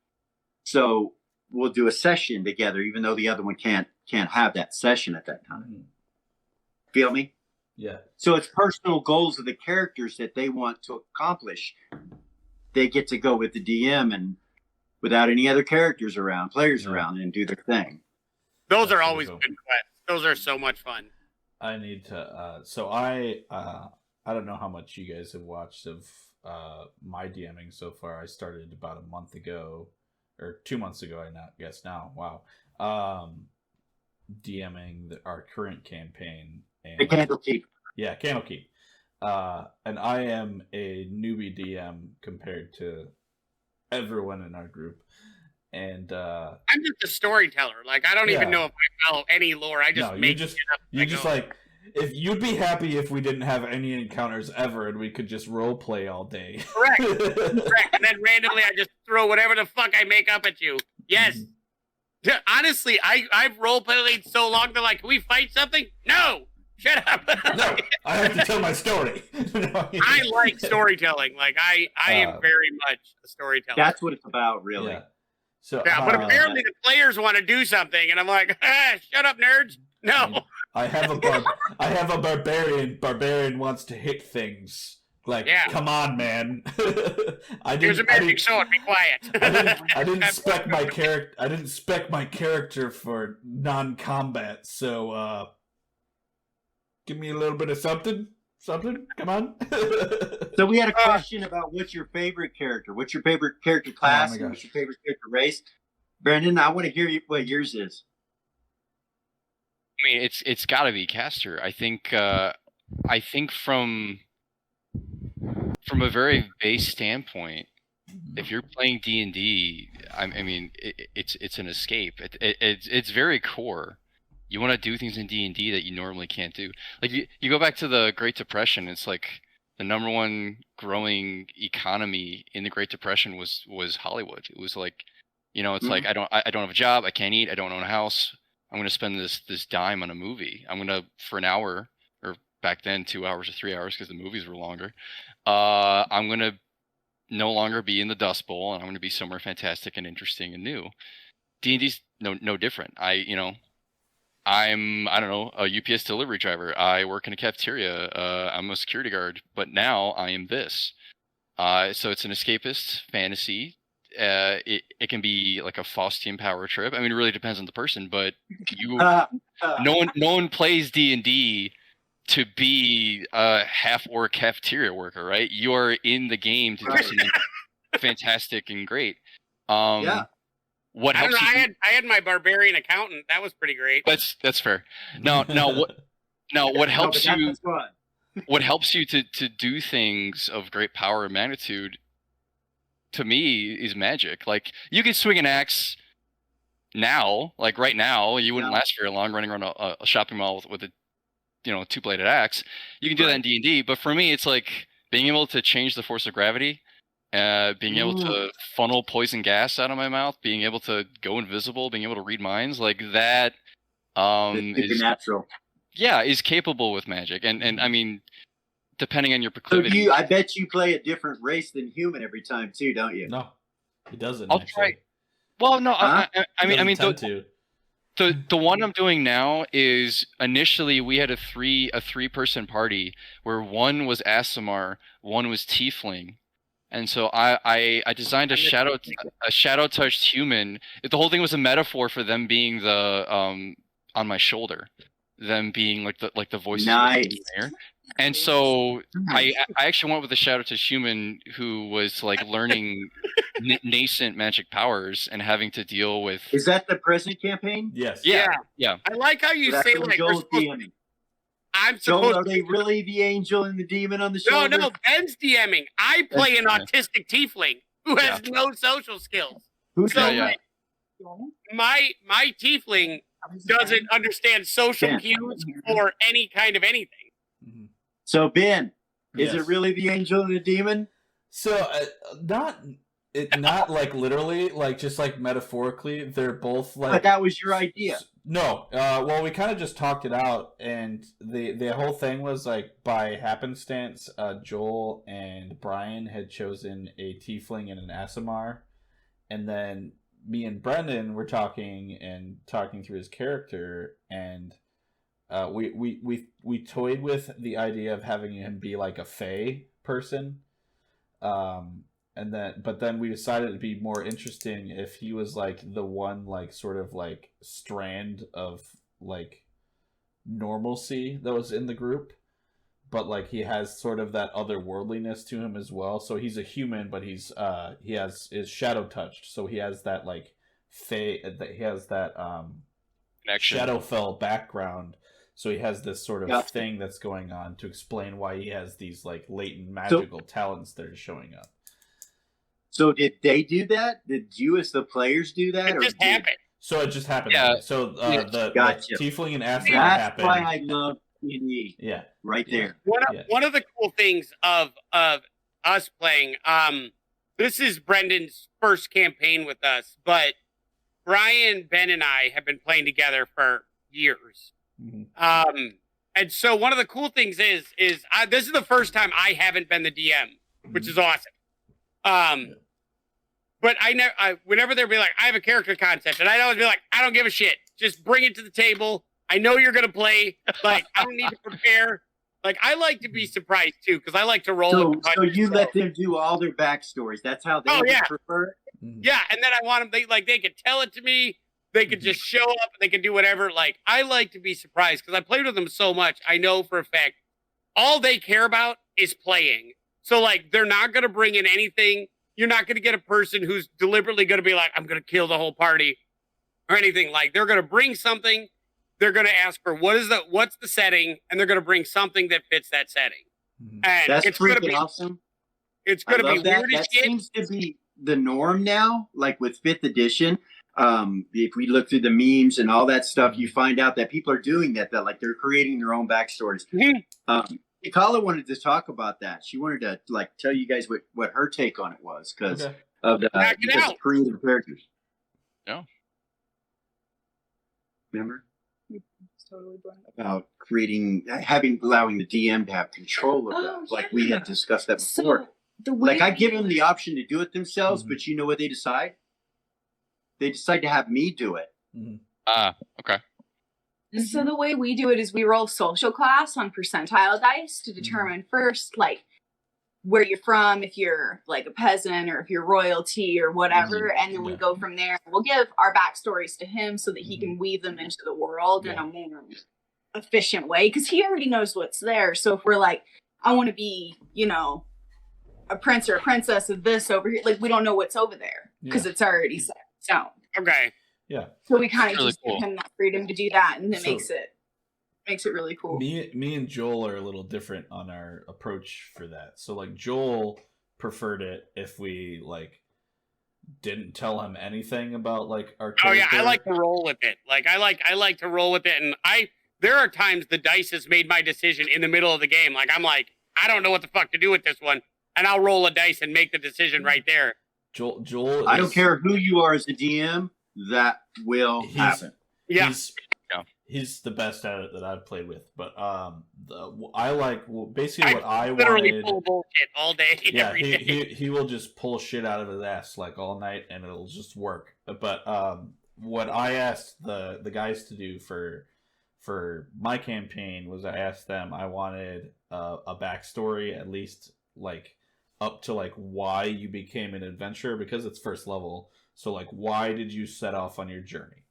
So we'll do a session together, even though the other one can't have that session at that time. Mm-hmm. Feel me? Yeah. So it's personal goals of the characters that they want to accomplish. They get to go with the DM and without any other characters around, players around, and do their thing. Those are always good quests. Those are so much fun. I need to. So I don't know how much you guys have watched of my DMing so far. I started about a month ago, or 2 months ago. I guess now. Wow. DMing our current campaign. And, the Candlekeep. Yeah, Candlekeep. And I am a newbie DM compared to everyone in our group. And I'm just a storyteller. Like I don't even know if I follow any lore. I just make it up. You just like if you'd be happy if we didn't have any encounters ever and we could just role play all day. Correct. Correct. And then randomly I just throw whatever the fuck I make up at you. Yes. Honestly, I've role played so long they're like, can we fight something? No. Shut up. No, I have to tell my story. I like storytelling. Like I am very much a storyteller. That's what it's about, really. Yeah. So, but apparently the players want to do something, and I'm like, shut up, nerds. No. I have a barbarian. Barbarian wants to hit things. Like, come on, man. Here's a magic sword. Be quiet. I didn't spec my character. I didn't spec my character for non-combat. So, give me a little bit of something. Come on. So we had a question about what's your favorite character? What's your favorite character class? And what's your favorite character race? Brandon, I want to hear what yours is. I mean, it's got to be caster. I think from a very base standpoint, if you're playing D&D, I mean, it's an escape. It's very core. You want to do things in D&D that you normally can't do. Like you go back to the Great Depression. It's like the number one growing economy in the Great Depression was Hollywood. It was like, it's like I don't have a job. I can't eat. I don't own a house. I'm going to spend this dime on a movie. I'm going to, for an hour, or back then 2 hours or 3 hours because the movies were longer. I'm going to no longer be in the Dust Bowl, and I'm going to be somewhere fantastic and interesting and new. D&D's no different. I'm, I don't know, a UPS delivery driver. I work in a cafeteria. I'm a security guard, but now I am this. So it's an escapist fantasy. It can be like a Faustian power trip. I mean, it really depends on the person, but no one plays D&D to be a half-orc cafeteria worker, right? You are in the game to do something fantastic and great. What helps I had my barbarian accountant. That was pretty great. That's fair. Now what helps you? What helps you to do things of great power and magnitude? To me, is magic. Like, you can swing an axe now, like right now. You wouldn't last very long running around a shopping mall with a two-bladed axe. You can do that in D&D, but for me, it's like being able to change the force of gravity. Being able to funnel poison gas out of my mouth, being able to go invisible, being able to read minds, like that is natural. Yeah, is capable with magic. And I mean, depending on your proclivity. So I bet you play a different race than human every time too, don't you? No, he doesn't. I'll try. Well, no, I mean the one I'm doing now is, initially we had a three-person party where one was Aasimar, one was Tiefling. And so I designed a shadow touched human. The whole thing was a metaphor for them being the on my shoulder, them being like the voices there. And so I actually went with a shadow touched human who was like learning nascent magic powers and having to deal with. Is that the present campaign? Yes. Yeah. I like how you say like I'm supposed Joel, are they really the angel and the demon on the shoulder? No, Ben's DMing. I play an autistic tiefling who has no social skills. My tiefling doesn't understand social cues or any kind of anything. So Ben, is it really the angel and the demon? So not like literally, like just like metaphorically, they're both like. But that was your idea. No, well, we kind of just talked it out, and the whole thing was like by happenstance. Joel and Brian had chosen a tiefling and an Aasimar, and then me and Brendan were talking through his character, and we toyed with the idea of having him be like a fae person, but then we decided it'd be more interesting if he was like the one like sort of like strand of like normalcy that was in the group, but like he has sort of that otherworldliness to him as well. So he's a human, but he is shadow touched, so he has that like fae, he has that Shadowfell background. So he has this sort of thing that's going on to explain why he has these like latent magical talents that are showing up. So did they do that? Did you as the players do that? It just happened. So it just happened. Yeah. So the tiefling and Aasimar happened. That's why I love D&D. Yeah. Right there. One of the cool things of us playing, this is Brendan's first campaign with us, but Brian, Ben, and I have been playing together for years. Mm-hmm. And so one of the cool things is this is the first time I haven't been the DM, which is awesome. But whenever they'll be like, I have a character concept, and I'd always be like, I don't give a shit. Just bring it to the table. I know you're gonna play. Like, I don't need to prepare. Like, I like to be surprised too, because I like to roll. So you let them do all their backstories. That's how they prefer it? Yeah, and then I want them. They could tell it to me. They could just show up. They could do whatever. Like, I like to be surprised because I played with them so much. I know for a fact all they care about is playing. So like, they're not gonna bring in anything. You're not gonna get a person who's deliberately gonna be like, I'm gonna kill the whole party or anything. Like, they're gonna bring something. They're gonna ask for what's the setting, and they're gonna bring something that fits that setting. And that's it's freaking awesome. It's gonna be weird as That shit. seems to be the norm now. Like with 5th edition, if we look through the memes and all that stuff, you find out that people are doing that like they're creating their own backstories. Kala wanted to talk about that. She wanted to like tell you guys what her take on it was because of the creative characters. Yeah. Remember? Totally blank. About allowing the DM to have control of that. Like we had discussed that before. Like I give them the option to do it themselves, but you know what they decide? They decide to have me do it. Okay. So the way we do it is we roll social class on percentile dice to determine first, like, where you're from, if you're like a peasant or if you're royalty or whatever, and then we go from there. We'll give our backstories to him so that he can weave them into the world in a more efficient way, because he already knows what's there. So if we're like, I want to be, a prince or a princess of this over here, like we don't know what's over there because it's already set in stone. Okay. Yeah. So we kind of just give him that freedom to do that, and it makes it really cool. Me and Joel are a little different on our approach for that. So like Joel preferred it if we like didn't tell him anything about like our character. Oh yeah, I like to roll with it. Like I like to roll with it, and there are times the dice has made my decision in the middle of the game. Like I'm like, I don't know what the fuck to do with this one, and I'll roll a dice and make the decision right there. Joel I don't care who you are as a DM, that will happen. Yeah. He's the best at it that I've played with, but I like basically what I literally wanted. pull bullshit all day. Yeah, every day. he will just pull shit out of his ass like all night, and it'll just work. But what I asked the guys to do for my campaign was I asked them, I wanted a backstory, at least like up to like why you became an adventurer, because it's first level. So like, why did you set off on your journey?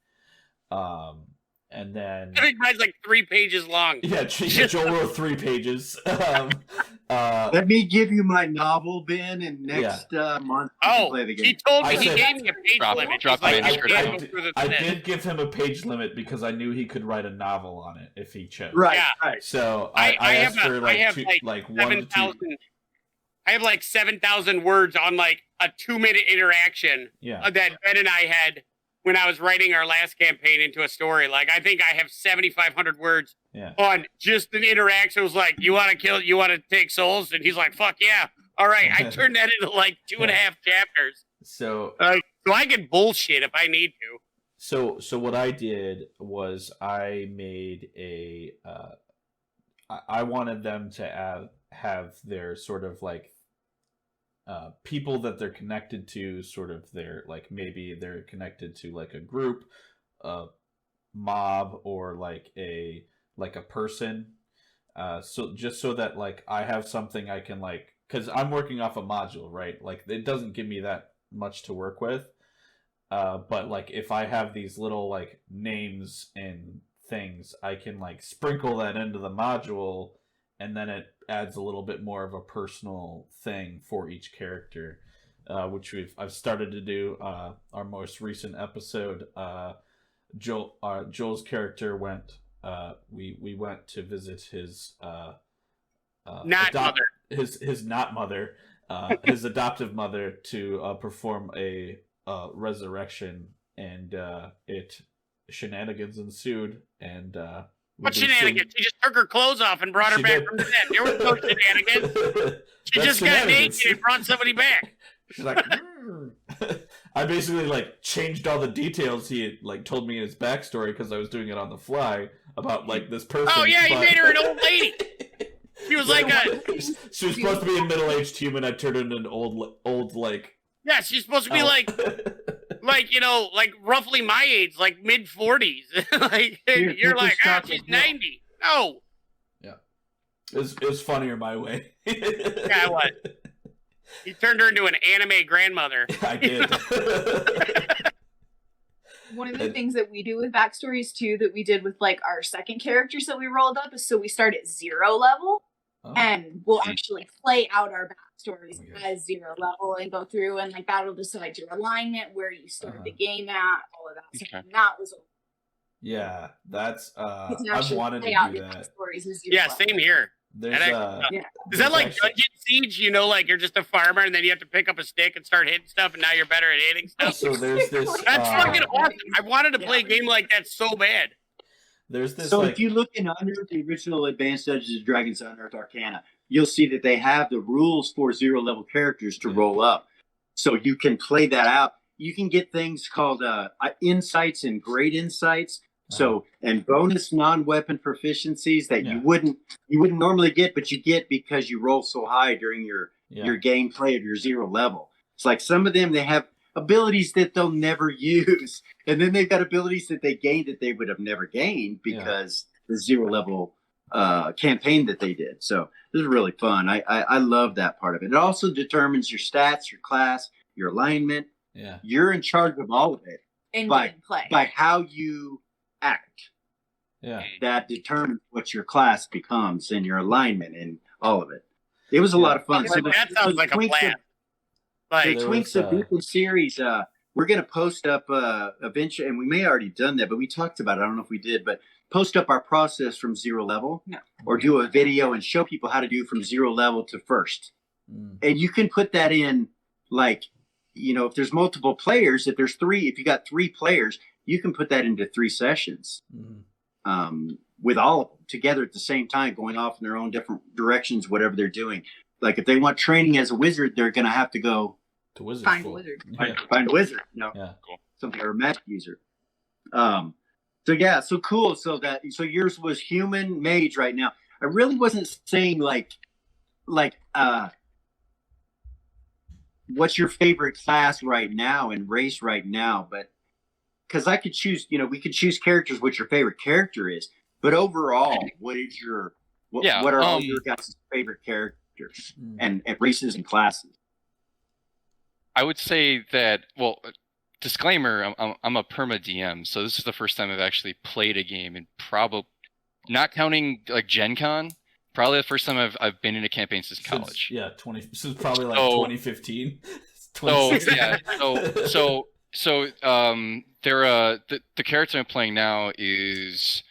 And then I think mine's like 3 pages long. Yeah, Joel wrote 3 pages. Let me give you my novel, Ben, and next month oh, play the game. he told me he gave me a page limit. I did give him a page limit because I knew he could write a novel on it if he chose. Right. So I asked for like 1 to 2. I have like 7,000 words on like a 2-minute interaction that Ben and I had when I was writing our last campaign into a story. Like, I think I have 7,500 words on just an interaction. It was like, you want to take souls? And he's like, fuck yeah. All right. I turned that into like 2.5 chapters. So I can bullshit if I need to. So what I did was I made I wanted them to have their sort of like people that they're connected to, sort of their like, maybe they're connected to like a group, mob, or like a person. So just so that like I have something I can like, because I'm working off a module, right? Like it doesn't give me that much to work with. But like if I have these little like names and things, I can like sprinkle that into the module, and then it adds a little bit more of a personal thing for each character, which I've started to do. Our most recent episode, Joel's character went. We went to visit his his adoptive mother to perform a resurrection, and shenanigans ensued, and what shenanigans? She just took her clothes off and brought her back from the dead. There was no shenanigans. She just got naked and brought somebody back. She's like, I basically like changed all the details he had like told me in his backstory, because I was doing it on the fly about like this person. Oh yeah, he made her an old lady. She was like she was supposed to be a middle-aged human. I turned her into an old like. Yeah, she's supposed to be like like roughly my age, like mid-40s. Like you're like, she's 90. No. Yeah, it was funnier my way. Yeah, what? He turned her into an anime grandmother. I did. One of the things that we do with backstories too, that we did with like our second characters that we rolled up, is so we start at 0 level. And we'll actually play out our backstories as 0 level and go through, and like that'll decide your alignment, where you started the game at, all of that stuff. And that was that's I've wanted to do that. Yeah, same here. There's Yeah. Is that like Dungeon Siege? You know, like you're just a farmer and then you have to pick up a stick and start hitting stuff, and now you're better at hitting stuff. so there's this. That's fucking awesome. I wanted to play a game like that so bad. There's this. So like, if you look in Unearthed, the original Advanced Dungeons & Dragons Unearthed Arcana, you'll see that they have the rules for 0-level characters to roll up. So you can play that out. You can get things called insights and great insights. So and bonus non-weapon proficiencies that you wouldn't normally get, but you get because you roll so high during your gameplay of your 0 level. It's like some of them, they have abilities that they'll never use, and then they've got abilities that they gained that they would have never gained because the 0 level campaign that they did. So this is really fun. I love that part of it. It also determines your stats, your class, your alignment. Yeah, you're in charge of all of it By how you act. Yeah, that determines what your class becomes and your alignment and all of it. It was a lot of fun. That sounds like a blast. The Twinks of Beacon series, we're going to post up eventually, and we may have already done that, but we talked about it. I don't know if we did, but post up our process from 0 level or do a video and show people how to do from 0 level to first. And you can put that in, like, you know, if there's multiple players, if you got 3 players, you can put that into 3 sessions with all of them together at the same time, going off in their own different directions, whatever they're doing. Like if they want training as a wizard, they're going to have to go to wizard find a wizard. Find a wizard. No, cool. Something or a magic user. So cool. So yours was human mage right now. I really wasn't saying like what's your favorite class right now and race right now, but because I could choose, we could choose characters, what your favorite character is, but overall, what is what are all your guys' favorite characters and races and classes? I would say that, well, disclaimer, I'm a perma DM, so this is the first time I've actually played a game, and probably, not counting like Gen Con, probably the first time I've been in a campaign since college. This is probably like 2015. The character I'm playing now is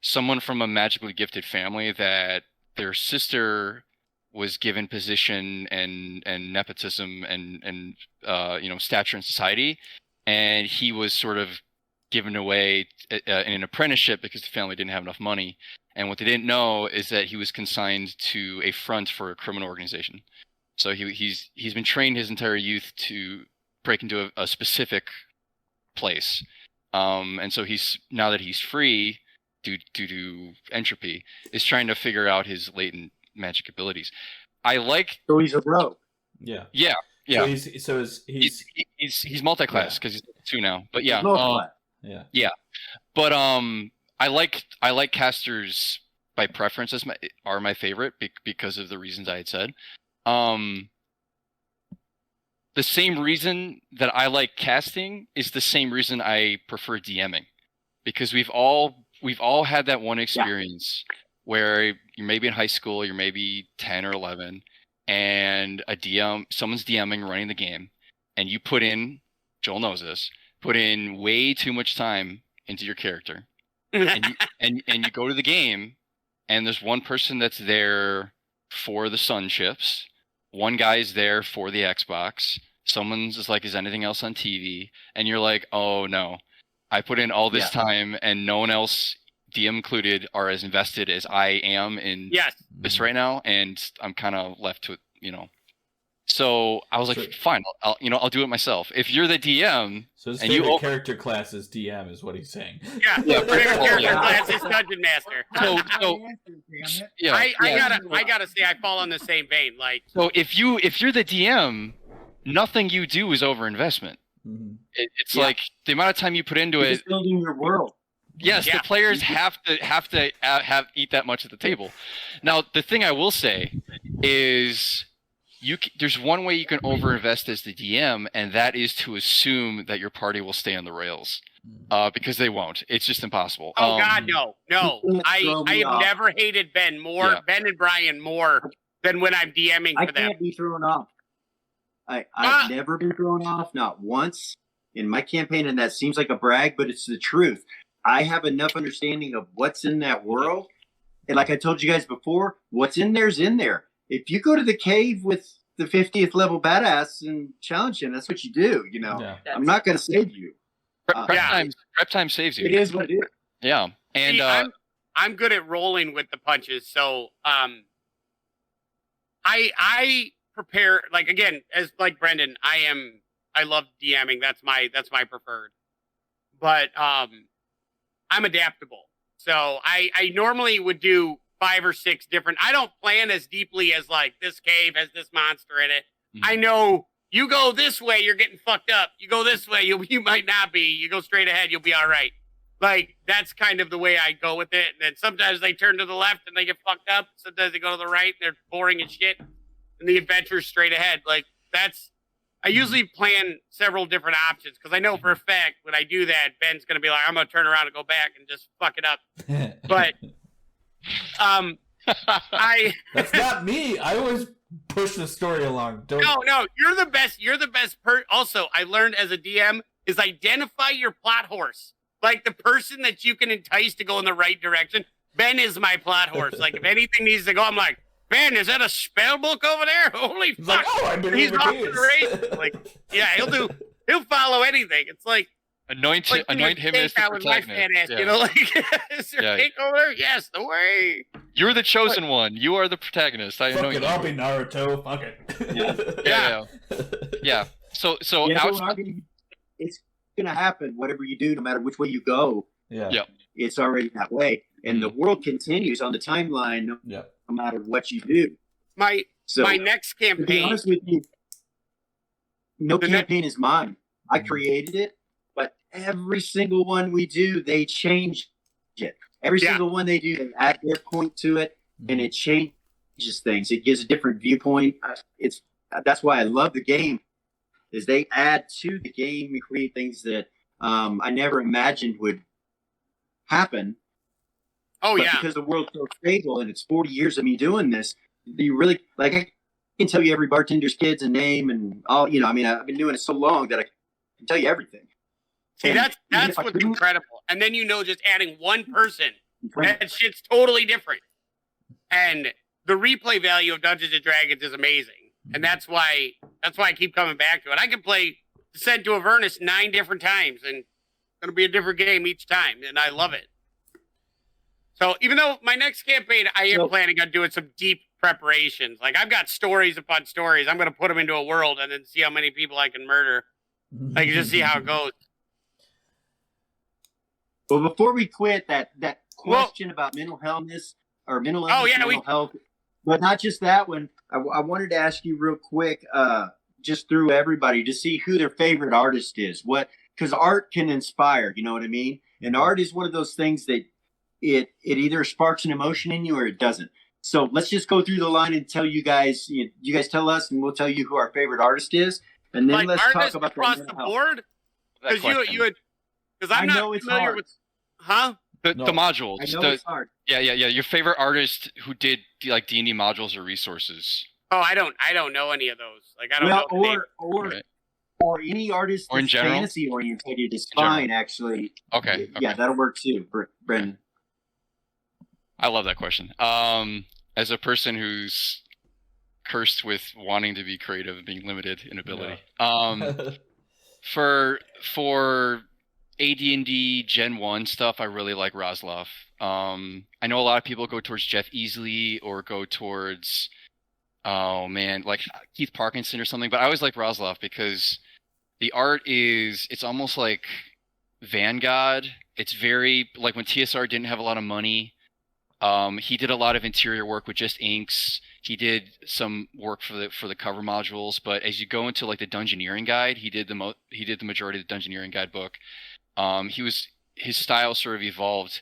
someone from a magically gifted family that their sister was given position and nepotism and stature in society, and he was sort of given away in an apprenticeship because the family didn't have enough money. And what they didn't know is that he was consigned to a front for a criminal organization. So he's been trained his entire youth to break into a specific place. And so now that he's free due to entropy, is trying to figure out his latent magic abilities. So he's a rogue. Yeah. So he's multi-class because he's 2 now. But yeah. But I like casters by preference are my favorite because of the reasons I had said. The same reason that I like casting is the same reason I prefer DMing, because we've all had that one experience where you're maybe in high school, you're maybe 10 or 11, and someone's DMing running the game, and you Joel knows this, put in way too much time into your character, and you go to the game, and there's one person that's there for the sun chips, one guy's there for the Xbox, someone's is like, is anything else on TV? And you're like, oh no, I put in all this time, and no one else, DM included, are as invested as I am in this right now, and I'm kind of left to So I was like, fine, I'll do it myself. If you're the DM, so his favorite character class is DM, is what he's saying. Favorite character class is Dungeon Master. I gotta say, I fall in the same vein. Like, so if you're the DM, nothing you do is overinvestment. It's like the amount of time you put into it. It's building your world. Yes, the players have to eat that much at the table. Now, the thing I will say is, there's one way you can overinvest as the DM, and that is to assume that your party will stay on the rails, because they won't. It's just impossible. Oh God, no! I have never hated Ben and Brian more than when I'm DMing for them. I can't be thrown off. I've never been thrown off, not once in my campaign, and that seems like a brag, but it's the truth. I have enough understanding of what's in that world And like I told you guys before, what's in there's in there. If you go to the cave with the 50th level badass and challenge him, that's what you do. Yeah. I'm not going to save you. Prep time saves you. It is what it is. Yeah, and See, I'm good at rolling with the punches, so I prepare, like, again, as like Brendan, I love DMing. That's my preferred. But I'm adaptable. So I normally would do 5 or 6 different. I don't plan as deeply as like this cave has this monster in it. Mm-hmm. I know you go this way, you're getting fucked up. You go this way, you might not be. You go straight ahead, you'll be all right. Like, that's kind of the way I go with it. And then sometimes they turn to the left and they get fucked up. Sometimes they go to the right and they're boring as shit. And the adventure's straight ahead. Like, I usually plan several different options because I know for a fact when I do that, Ben's going to be like, I'm going to turn around and go back and just fuck it up. But, That's not me. I always push the story along. No, you're the best. You're the best. Also, I learned as a DM is identify your plot horse. Like the person that you can entice to go in the right direction. Ben is my plot horse. Like if anything needs to go, I'm like, Ben, is that a spell book over there? Holy fuck! Like, oh, I believe he's off to the races. Like, yeah, he'll follow anything. It's like anoint him as the protagonist. You know, like is there cake over there? Yes, the way. You're the chosen one. You are the protagonist. I know you. I'll be Naruto. Fuck it. Yeah. So it's gonna happen. Whatever you do, no matter which way you go. Yeah. It's already that way, and the world continues on the timeline. No matter what you do. My next campaign. To be honest with you, no campaign is mine. I created it, but every single one we do, they change it. Every single one they do, they add their point to it, and it changes things. It gives a different viewpoint. That's why I love the game. Is they add to the game and create things that I never imagined would happen. Oh, but because the world's so stable and it's 40 years of me doing this, you really, like, I can tell you every bartender's kid's a name and all, I mean, I've been doing it so long that I can tell you everything. See, that's what's incredible. And then, just adding one person, that shit's totally different. And the replay value of Dungeons & Dragons is amazing. And that's why I keep coming back to it. I can play Descent to Avernus 9 different times and it's going to be a different game each time. And I love it. So even though my next campaign, I am planning on doing some deep preparations. Like I've got stories upon stories. I'm going to put them into a world and then see how many people I can murder. I can just see how it goes. Well, before we quit, that question about mental illness or mental illness, mental health, but not just that one. I wanted to ask you real quick, just through everybody, to see who their favorite artist is. Because art can inspire, you know what I mean? And art is one of those things that it either sparks an emotion in you or it doesn't. So let's just go through the line and tell you guys. You guys tell us, and we'll tell you who our favorite artist is, and then let's talk about across the board. Because I'm not familiar with, the modules. I know it's hard. Yeah. Your favorite artist who did like D&D modules or resources. Oh, I don't know any of those. Like I don't know. Or any artist or in that's general? fantasy oriented is fine, actually. Okay. Yeah, that'll work too, Brendan. I love that question. As a person who's cursed with wanting to be creative and being limited in ability, for AD&D Gen 1 stuff, I really like Roslav. I know a lot of people go towards Jeff Easley or go towards, like Keith Parkinson or something, but I always like Roslav because the art it's almost like Vanguard. It's very, like when TSR didn't have a lot of money, he did a lot of interior work with just inks. He did some work for the cover modules, but as you go into like the Dungeoneering guide, he did the majority of the Dungeoneering guide book. His style sort of evolved.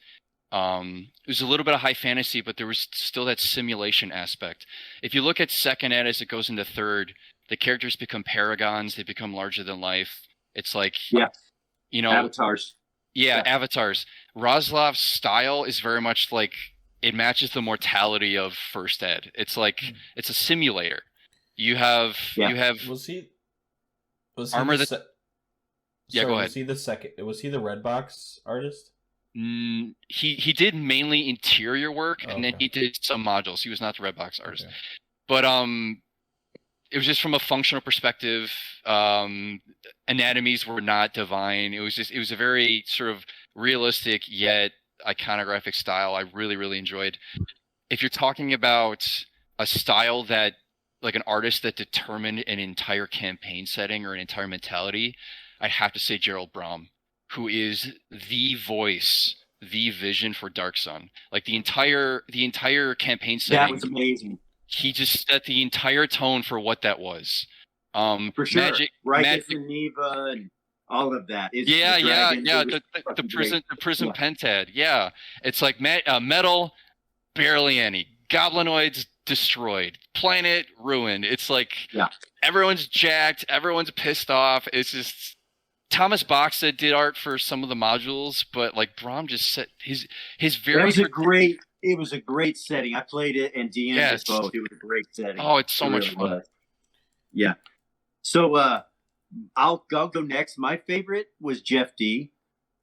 It was a little bit of high fantasy, but there was still that simulation aspect. If you look at second ed as it goes into third, the characters become paragons. They become larger than life. It's like, avatars. Yeah, avatars. Roslav's style is very much like it matches the mortality of first ed. It's like it's a simulator. You have Was he armor go ahead. Was he the red box artist? He did mainly interior work, and then he did some modules. He was not the red box artist, but it was just from a functional perspective. Anatomies were not divine. It was a very sort of realistic yet iconographic style. I really enjoyed. If you're talking about a style that, like an artist that determined an entire campaign setting or an entire mentality, I have to say Gerald Brom, who is the voice, the vision for Dark Sun. Like the entire campaign setting. That was amazing. He just set the entire tone for what that was. For sure. Magic, and Neva and all of that. The prison pentad. Yeah, it's like metal, barely any. Goblinoids destroyed. Planet ruined. It's like everyone's jacked. Everyone's pissed off. It's just Thomas Boxa did art for some of the modules, but like Brom just set his very. It was a great setting. I played it and DM'd it both. It was a great setting. Oh, it's so much fun. Yeah. So I'll go next. My favorite was Jeff D.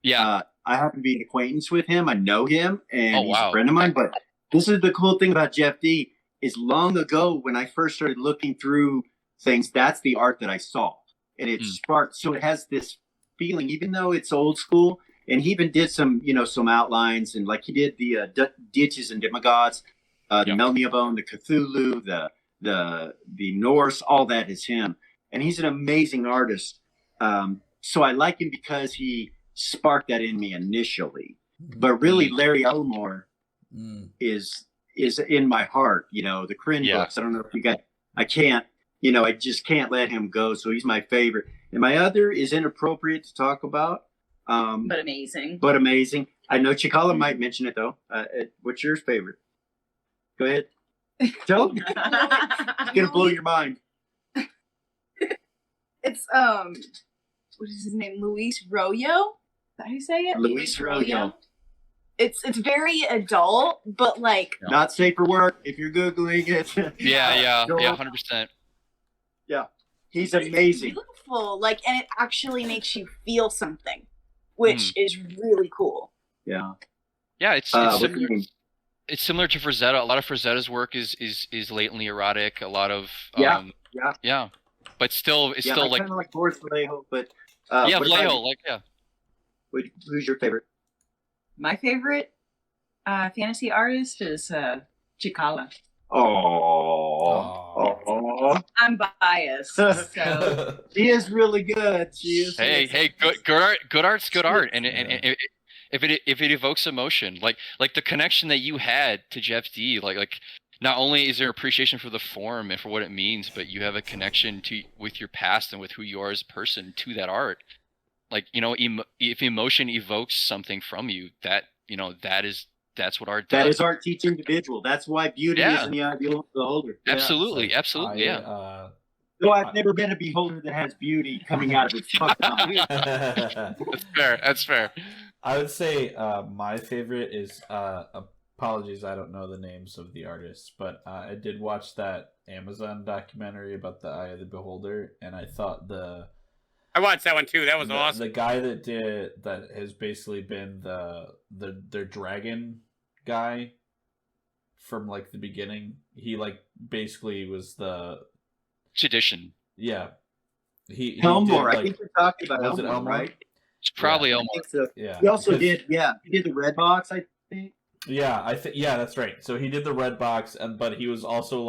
Yeah. I happen to be an acquaintance with him. I know him, and he's a friend of mine. But this is the cool thing about Jeff D. is long ago when I first started looking through things, that's the art that I saw. And it sparked. So it has this feeling, even though it's old school. And he even did some, some outlines, and like he did the Ditches and Demigods, the Melniabone, the Cthulhu, the Norse, all that is him. And he's an amazing artist. So I like him because he sparked that in me initially. But really, Larry Elmore is in my heart. The Kryn books. I don't know if you got. I can't. I just can't let him go. So he's my favorite. And my other is inappropriate to talk about. But amazing. I know Chikala might mention it though. What's your favorite? Go ahead. Tell me. It's gonna blow your mind. It's what is his name? Luis Royo. Is that how you say it? Luis Royo. It's very adult, but like not safe for work if you're googling it. Yeah, 100%. Yeah, he's amazing. It's beautiful, and it actually makes you feel something, which is really cool. Yeah, it's similar to Frazetta. A lot of Frazetta's work is latently erotic. A lot of but still, it's still kind of like Boris Vallejo, but Vallejo, who's your favorite? My favorite fantasy artist is Chikala. Oh, I'm biased. So she is really good. She is. Hey, good art's good art, and if it evokes emotion, like the connection that you had to Jeff D, like not only is there appreciation for the form and for what it means, but you have a connection with your past and with who you are as a person to that art. Like if emotion evokes something from you, that's what art does. That is art teach individual. That's why beauty is in the eye of the beholder. Absolutely. No, I've never been a beholder that has beauty coming out of its mouth. That's fair. I would say my favorite is apologies, I don't know the names of the artists, but I did watch that Amazon documentary about the Eye of the Beholder, and I thought I watched that one too. That was awesome. The guy that has basically been their dragon guy from the beginning. He basically was the tradition. Yeah. He Elmore. I think you're talking about Elmore, right? It's probably Elmore. So. Yeah. He also did. Yeah, he did the Red Box, I think. Yeah, that's right. So he did the Red Box, but he was also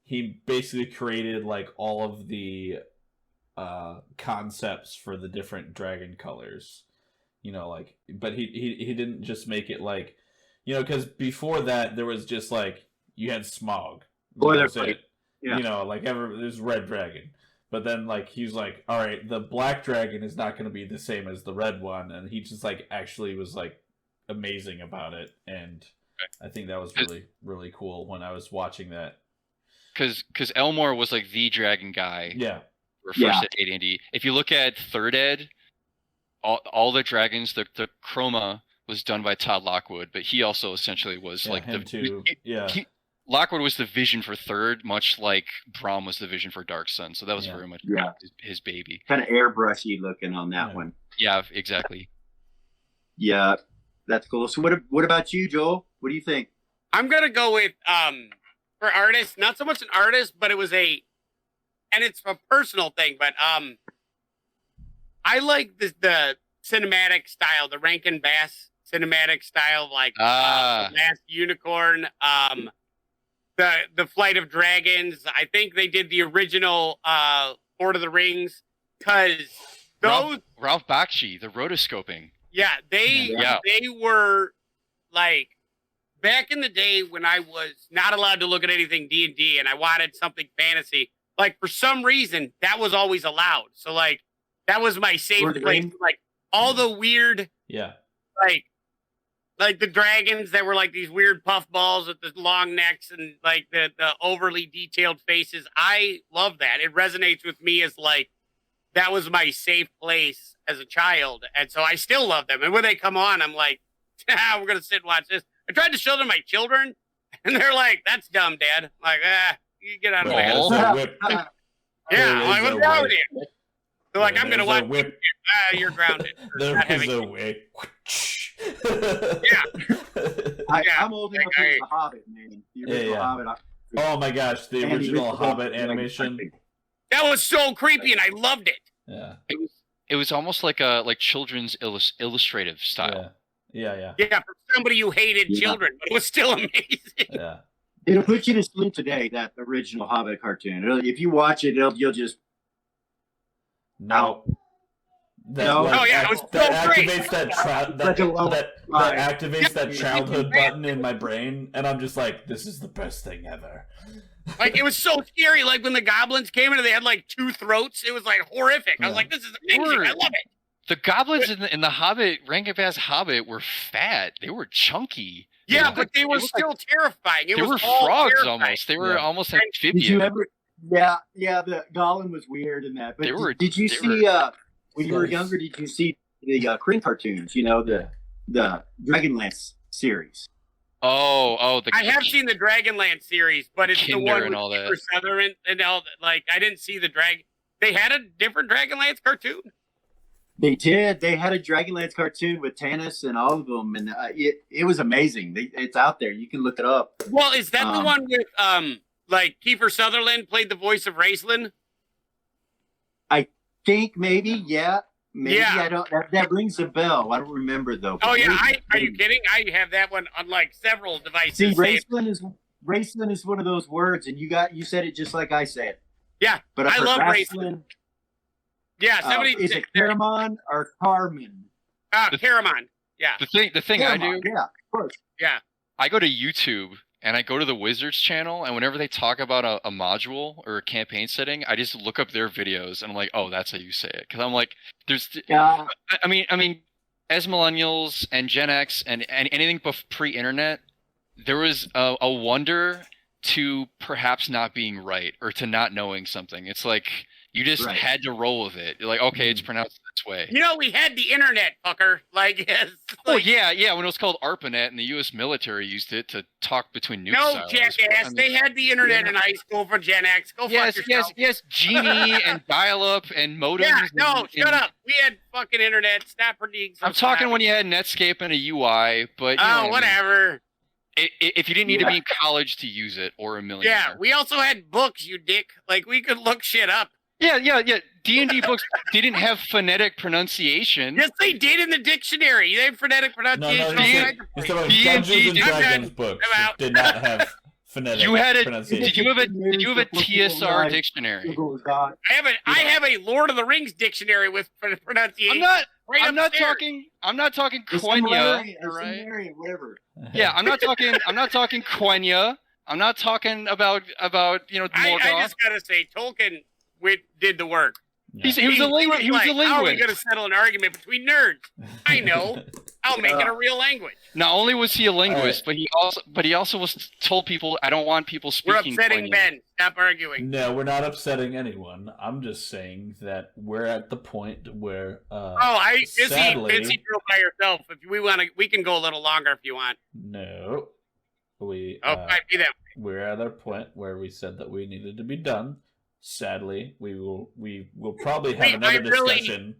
he basically created all of the concepts for the different dragon colors, but he didn't just make it because before that there was just you had Smog, there's red dragon, but then he's all right, the black dragon is not going to be the same as the red one, and he just actually was amazing about it, and I think that was really really cool when I was watching that, because Elmore was the dragon guy. For first at 8D. If you look at third ed, all the dragons, the chroma was done by Todd Lockwood, but he also essentially was Lockwood was the vision for third, much like Brom was the vision for Dark Sun. So that was very much his baby. Kind of airbrushy looking on that one. Yeah, exactly. Yeah. That's cool. So what about you, Joel? What do you think? I'm gonna go with for artists, not so much an artist, but and it's a personal thing, but I like the cinematic style, the Rankin Bass cinematic style, like the Last Unicorn, the Flight of Dragons. I think they did the original Lord of the Rings because those Ralph Bakshi, the rotoscoping. Yeah, they were like back in the day when I was not allowed to look at anything D&D and I wanted something fantasy. Like for some reason that was always allowed. So like that was my safe place. Like all the weird, like the dragons that were like these weird puff balls with the long necks and like the overly detailed faces. I love that. It resonates with me as like that was my safe place as a child. And so I still love them. And when they come on, I'm like, we're going to sit and watch this. I tried to show them my children, and they're like, that's dumb, Dad. I'm like, you get out of my way. Yeah, I'm like, what's wrong with you? They're like, I'm going to watch whip. You're grounded. There is a way. I'm old enough for The Hobbit, man. The original Hobbit. Oh my gosh, the original Hobbit animation. That was so creepy, and I loved it. Yeah. It was almost like children's illustrative style. Yeah, for somebody who hated children, but it was still amazing. Yeah. It'll put you to sleep today, that original Hobbit cartoon. If you watch it, you'll just... No. It was that so great. That activates that childhood button in my brain, and I'm just like, this is the best thing ever. Like, it was so scary. Like, when the goblins came in and they had, like, 2 throats, it was, like, horrific. I was like, this is amazing. I love it. The goblins in the Hobbit, Rankin Bass Hobbit, were fat. They were chunky. Yeah, but they were still terrifying. They were frogs almost. They were almost amphibian. Did you ever... Yeah, the Gollum was weird in that. But did you see, when you were younger, did you see the Kryn cartoons, the Dragonlance series? I have seen the Dragonlance series, but it's Kinder the one and with all that. Kiefer Sutherland and all that. Like, I didn't see the They had a different Dragonlance cartoon? They did. They had a Dragonlance cartoon with Tanis and all of them, and it was amazing. It's out there. You can look it up. Well, is that the one with, like, Kiefer Sutherland played the voice of Raistlin? I think maybe, yeah. Maybe I don't. That rings a bell. I don't remember though. Oh yeah, are you kidding? I have that one on like several devices. See, Raistlin is one of those words, and you said it just like I said. Yeah, but I love Raistlin. Yeah, somebody is it Caramon or Carmen? Caramon. Yeah. The thing Caramon, I do. Yeah, of course. Yeah. I go to YouTube and I go to the Wizards channel, and whenever they talk about a module or a campaign setting, I just look up their videos, and I'm like, oh, that's how you say it. Because I'm like, I mean, as millennials and Gen X and anything pre-internet, there was a wonder to perhaps not being right or to not knowing something. It's like you just had to roll with it. You're like, okay, it's pronounced this way. We had the internet, fucker. Like, yes. Oh yeah, when it was called ARPANET, and the U.S. military used it to talk between nuke silos. Jackass. They had the internet in high school for Gen X. Go fuck yourself. Yes, Genie and dial-up and modems. Yeah, shut up. We had fucking internet. Stop reading. I'm talking when you had Netscape and a UI, but whatever. If you didn't need to be in college to use it, or a millionaire. Yeah, we also had books, you dick. Like, we could look shit up. Yeah. D&D books didn't have phonetic pronunciation. Yes, they did in the dictionary. They had phonetic pronunciation. No, Dungeons and Dragons books did not have phonetic pronunciation. Did you have a TSR dictionary? I have a Lord of the Rings dictionary with pronunciation. I'm not talking Quenya, right? Whatever. Yeah, I'm not talking Quenya. I'm not talking about Morgoth. I just gotta say, Tolkien did the work. He was a linguist. How are we going to settle an argument between nerds? I know. I'll make it a real language. Not only was he a linguist, but he also was told people, I don't want people speaking. We're upsetting Ben. Stop arguing. No, we're not upsetting anyone. I'm just saying that we're at the point where. Busy girl by yourself. If we want to, we can go a little longer if you want. No, might be that way. We're at our point where we said that we needed to be done. Sadly, we will probably have another discussion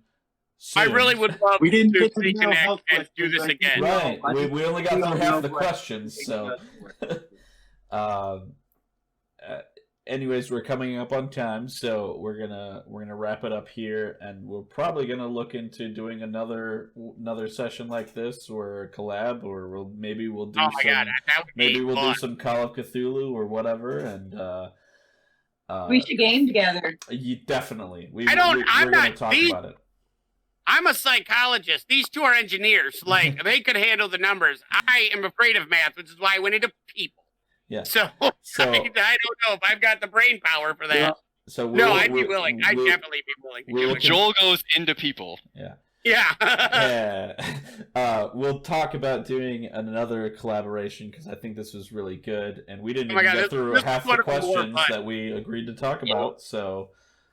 I soon. really would love We didn't to get to know reconnect health and do questions, this I think. again. Right. I think We only got we through all half know the what- questions, so. Anyways, we're coming up on time, so we're gonna wrap it up here, and we're probably gonna look into doing another session like this, or a collab, or maybe we'll do Oh my god, that would be fun. do some Call of Cthulhu or whatever, and We should game together. definitely. I don't- We're I'm gonna not- talk these- about it. I'm a psychologist. These two are engineers. Like, they could handle the numbers. I am afraid of math, which is why I went into people. Yeah. So I don't know if I've got the brain power for that. Yeah. So I'd be willing. I'd definitely be willing to do it. Joel goes into people. Yeah. Yeah. We'll talk about doing another collaboration because I think this was really good, and we didn't Oh my even God, get through this half was the one of the more questions fun. that we agreed to talk about. So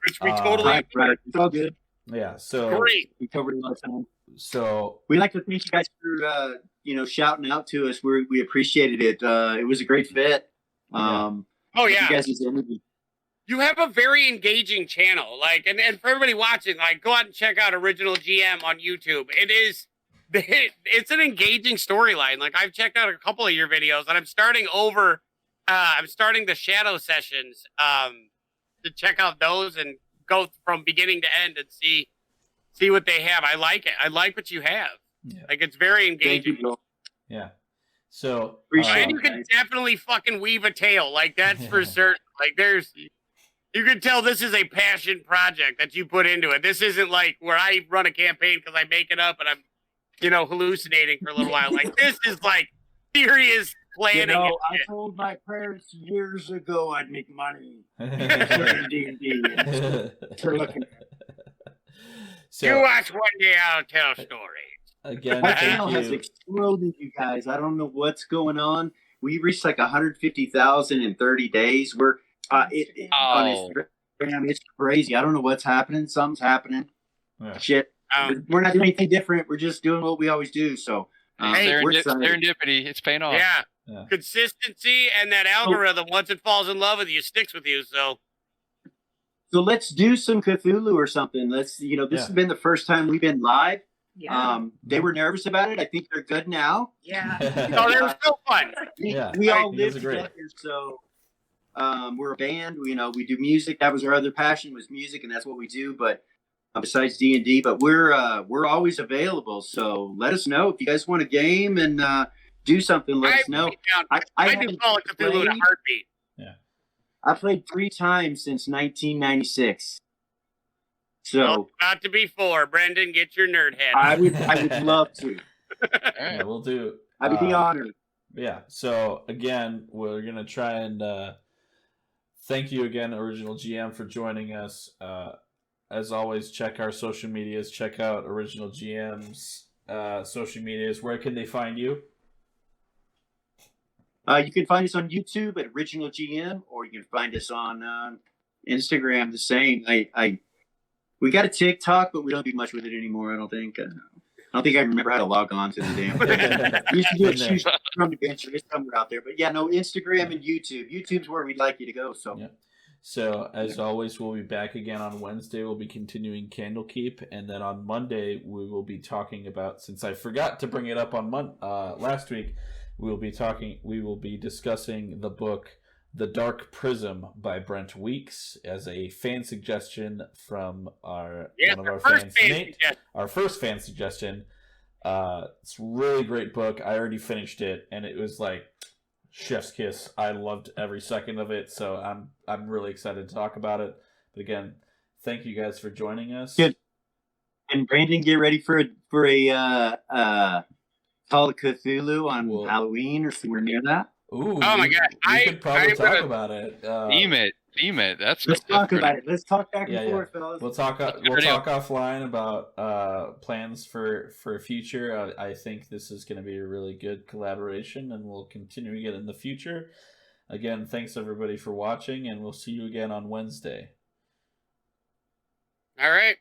Which we totally Right. It's all good. yeah, so great. We covered a lot of time. so We'd like to thank you guys for shouting out to us. We appreciated it. It was a great fit. Oh yeah. You guys' interview. You have a very engaging channel. Like, and for everybody watching, like, go out and check out Original GM on YouTube. It's an engaging storyline. Like, I've checked out a couple of your videos, and I'm starting over. I'm starting the Shadow sessions to check out those and go from beginning to end and see what they have. I like it. I like what you have. Yeah. Like, it's very Thank you, engaging. Joel. yeah, so Appreciate And you can definitely fucking weave a tale. Like, that's for certain. Like, you can tell this is a passion project that you put into it. This isn't like where I run a campaign because I make it up and I'm, hallucinating for a little while. Like, this is like serious planning. and I shit. told my parents years ago I'd make money. so You watch one day, I'll tell stories. again, My thank channel has you. exploded, you guys. I don't know what's going on. We reached like 150,000 in 30 days. We're on Instagram. It's crazy. I don't know what's happening. Something's happening. Yeah. Shit. We're not doing anything different. We're just doing what we always do. So Hey, we're excited. Serendipity. It's paying off. Yeah. Consistency and that algorithm, once it falls in love with you, sticks with you. So So let's do some Cthulhu or something. This has been the first time we've been live. Yeah. They were nervous about it. I think they're good now. Yeah. oh, they were so fun. Yeah. We all You guys live are great. together, so we're a band. We do music. That was our other passion, was music, and that's what we do. But besides D&D, but we're always available. So let us know if you guys want a game and do something. Let us know. I do haven't Call of Cthulhu in a played- heartbeat. I played 3 times since 1996. So Well, about to be 4. Brendan, get your nerd hat. I would love to. Yeah, we'll do. I would be honored. Yeah. So again, we're gonna try and thank you again, Original GM, for joining us. As always, check our social medias. Check out Original GM's social medias. Where can they find you? You can find us on YouTube at Original GM, or you can find us on Instagram the same. We got a TikTok, but we don't do much with it anymore. I don't think. I remember how to log on to the damn. We used to do it Been there. from adventure. It's somewhere out there, but yeah, no, Instagram and YouTube. YouTube's where we'd like you to go. So Yeah. So as always, we'll be back again on Wednesday. We'll be continuing Candlekeep, and then on Monday we will be talking about. Since I forgot to bring it up on last week, we will be discussing the book The Dark Prism by Brent Weeks as a fan suggestion from one of our fans, Nate. Our first fan suggestion. It's a really great book. I already finished it, and it was like chef's kiss. I loved every second of it, so I'm really excited to talk about it. But again, thank you guys for joining us. Good. And Brandon, get ready for a Call of Cthulhu on Halloween or somewhere near that. Ooh, Oh my God. we could probably talk about it. Theme it. Let's talk about it. Let's talk back and forth, fellas. We'll talk offline about plans for future. I think this is going to be a really good collaboration, and we'll continue it in the future. Again, thanks everybody for watching, and we'll see you again on Wednesday. All right.